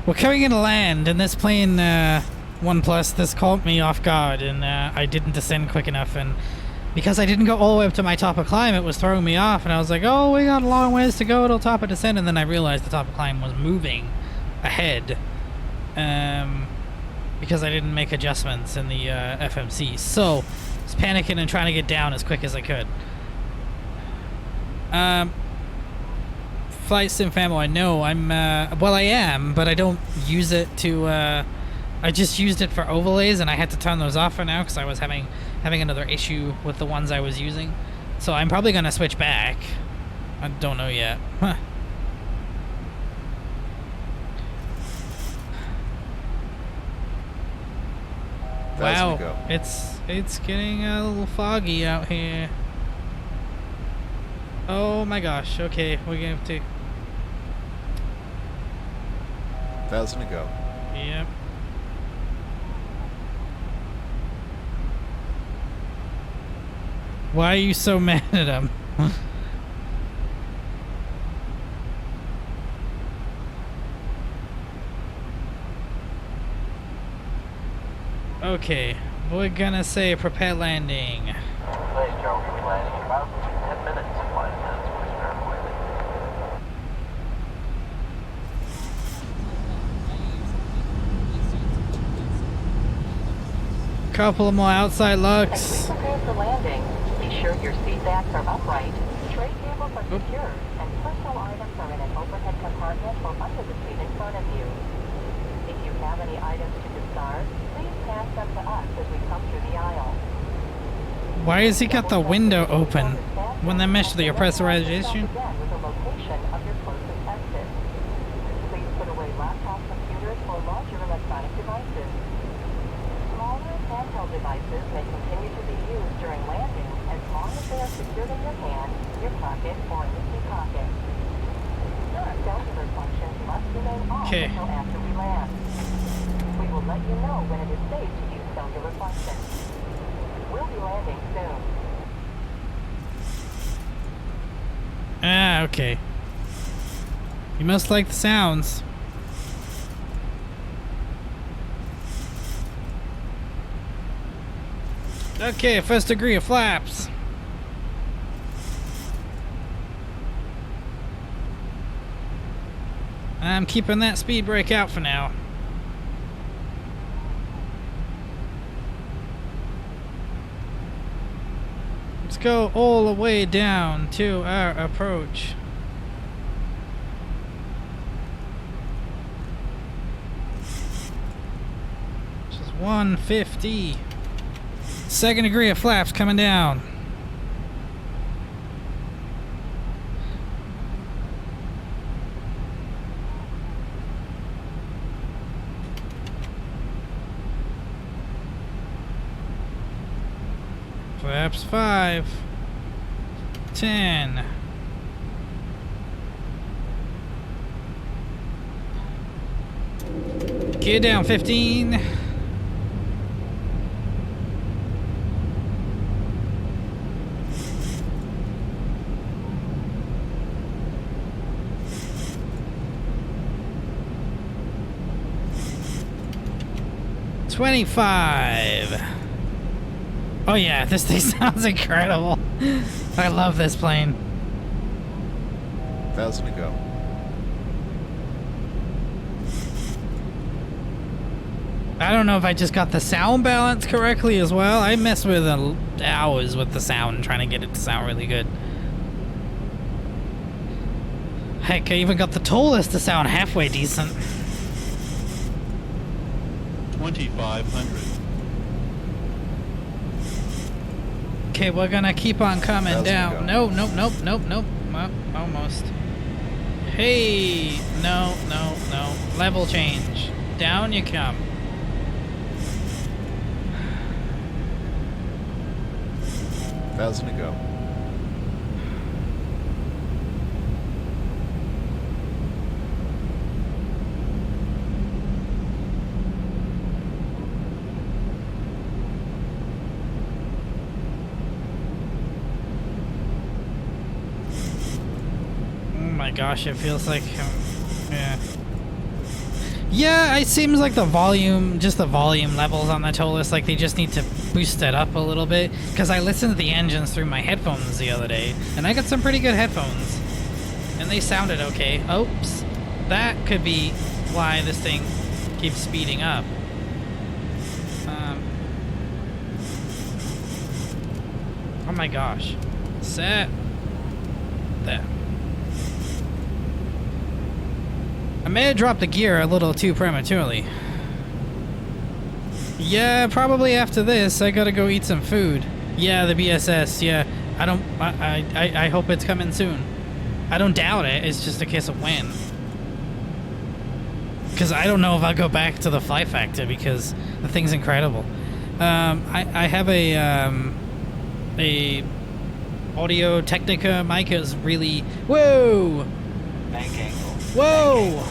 we're coming in to land, and this plane, OnePlus, this caught me off guard, and I didn't descend quick enough, and because I didn't go all the way up to my top of climb, it was throwing me off, and I was like, oh, we got a long ways to go till top of descent, and then I realized the top of climb was moving ahead, because I didn't make adjustments in the FMC, so I was panicking and trying to get down as quick as I could. Flight sim famo, I know, well I am, but I don't use it to, I just used it for overlays, and I had to turn those off for now because I was having another issue with the ones I was using. So I'm probably going to switch back. I don't know yet. Huh. Wow, it's getting a little foggy out here. Oh my gosh, okay, we're going to have to... 1,000 to go. Yep. Why are you so mad at him? Okay, we're gonna say prepare landing. Nice job, we'll be landing in about 10 minutes. Flight attendants will be spared quickly. Couple more outside looks. As we prepare for landing, be sure your seat backs are upright, tray tables are secure, and personal items are in an overhead compartment or under the seat in front of you. If you have any items to discard, please pass them to us as we come through the aisle. Why has he got the window open? When they mesh your pressurization? Again with the location of your closest exit. Please put away laptop computers or larger electronic devices. Smaller handheld devices may continue to be used during landing as long as they are secured in your hand, your pocket, or in the seat pocket. Cellular functions must remain off until after we land. We will let you know when it is safe to use cellular functions. We'll be landing soon. Ah, okay. You must like the sounds. Okay, first degree of flaps. I'm keeping that speed brake out for now. Let's go all the way down to our approach. Which is 150. Second degree of flaps coming down. Flaps 5, 10. Gear down 15. 25. Oh yeah, this thing sounds incredible. I love this plane. 1,000 to go. I don't know if I just got the sound balance correctly as well. I messed with hours with the sound trying to get it to sound really good. Heck, I even got the toll list to sound halfway decent. 2,500. Okay, we're gonna keep on coming down. Go. No, nope. Well, almost. Hey, no. Level change. Down you come. $1,000 to go. Oh my gosh, it feels like, yeah, it seems like the volume levels on the toll list, like they just need to boost it up a little bit. Because I listened to the engines through my headphones the other day, and I got some pretty good headphones, and they sounded okay. Oops, that could be why this thing keeps speeding up. Oh my gosh, set that. I may have dropped the gear a little too prematurely. Yeah, probably after this, I gotta go eat some food. Yeah, the BSS, yeah. I hope it's coming soon. I don't doubt it, it's just a case of when. Because I don't know if I'll go back to the Fly Factor because the thing's incredible. I have a Audio Technica mic is really... Whoa! Bank angle. Whoa!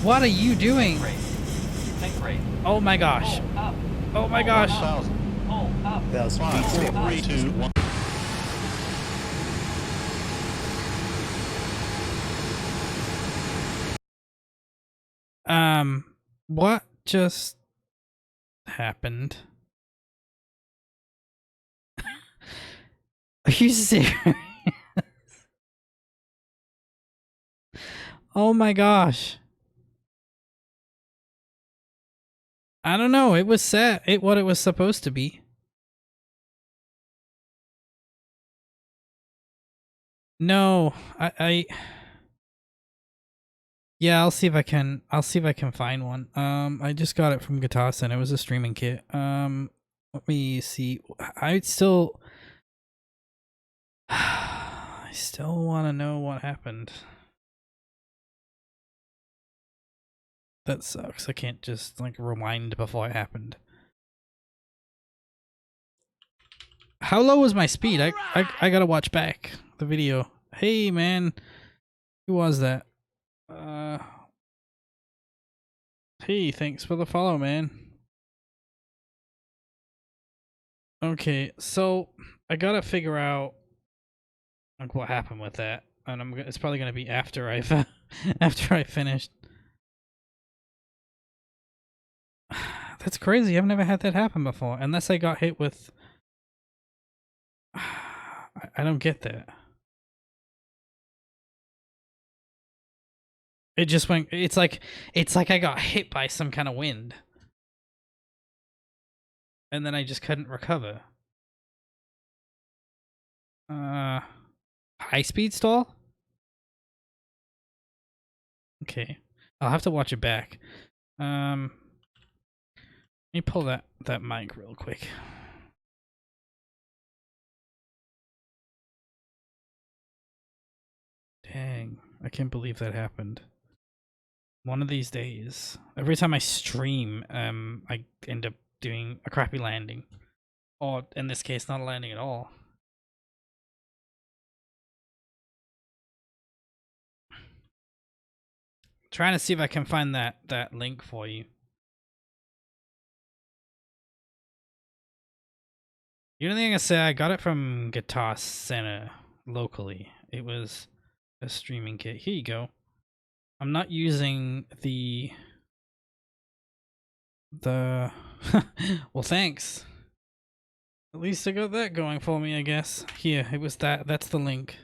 What are you doing? Think rate. Oh my gosh. Oh my gosh. 1,000. Pull up. 5, 4, 3, 2, 1. What just happened? Are you serious? Oh my gosh. I don't know, it was set what it was supposed to be. No, yeah, I'll see if I can find one. I just got it from Guitar Center. It was a streaming kit. Let me see. I still want to know what happened. That sucks. I can't just like rewind before it happened. How low was my speed? I gotta watch back the video. Hey man, who was that? Hey, thanks for the follow, man. Okay, so I gotta figure out like what happened with that, and it's probably gonna be after I've after I finished. That's crazy. I've never had that happen before, unless I got hit with. I don't get that. It just went. It's like I got hit by some kind of wind, and then I just couldn't recover. High speed stall. Okay, I'll have to watch it back. Let me pull that mic real quick. Dang, I can't believe that happened. One of these days, every time I stream, I end up doing a crappy landing. Or, in this case, not a landing at all. Trying to see if I can find that link for you. The only thing I say, I got it from Guitar Center locally. It was a streaming kit. Here you go. I'm not using the the well, thanks. At least I got that going for me, I guess. Here, it was that's the link.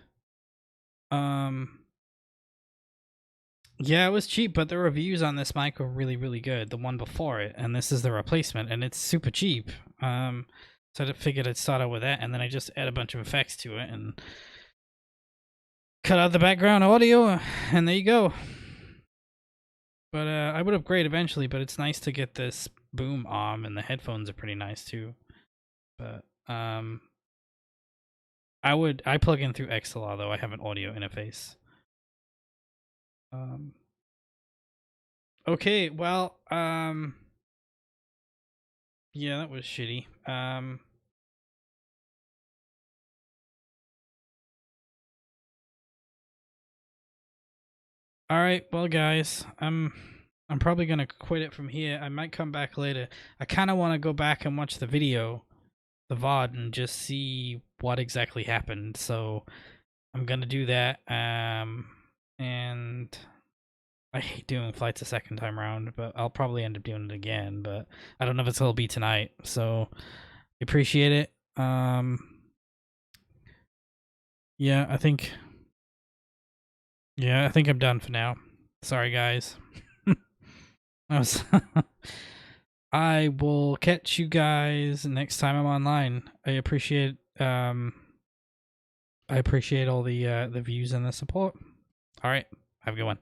Yeah, it was cheap, but the reviews on this mic were really, really good. The one before it, and this is the replacement, and it's super cheap. So I figured I'd start out with that, and then I just add a bunch of effects to it, and cut out the background audio, and there you go. But I would upgrade eventually, but it's nice to get this boom arm, and the headphones are pretty nice too. But I plug in through XLR though. I have an audio interface. Okay, well, yeah, that was shitty. All right, well, guys, I'm probably gonna quit it from here. I might come back later. I kind of want to go back and watch the video, the VOD, and just see what exactly happened. So I'm gonna do that. And I hate doing flights a second time around, but I'll probably end up doing it again. But I don't know if it'll be tonight. So appreciate it. Yeah, I think I'm done for now. Sorry, guys. I will catch you guys next time I'm online. I appreciate all the views and the support. All right, have a good one.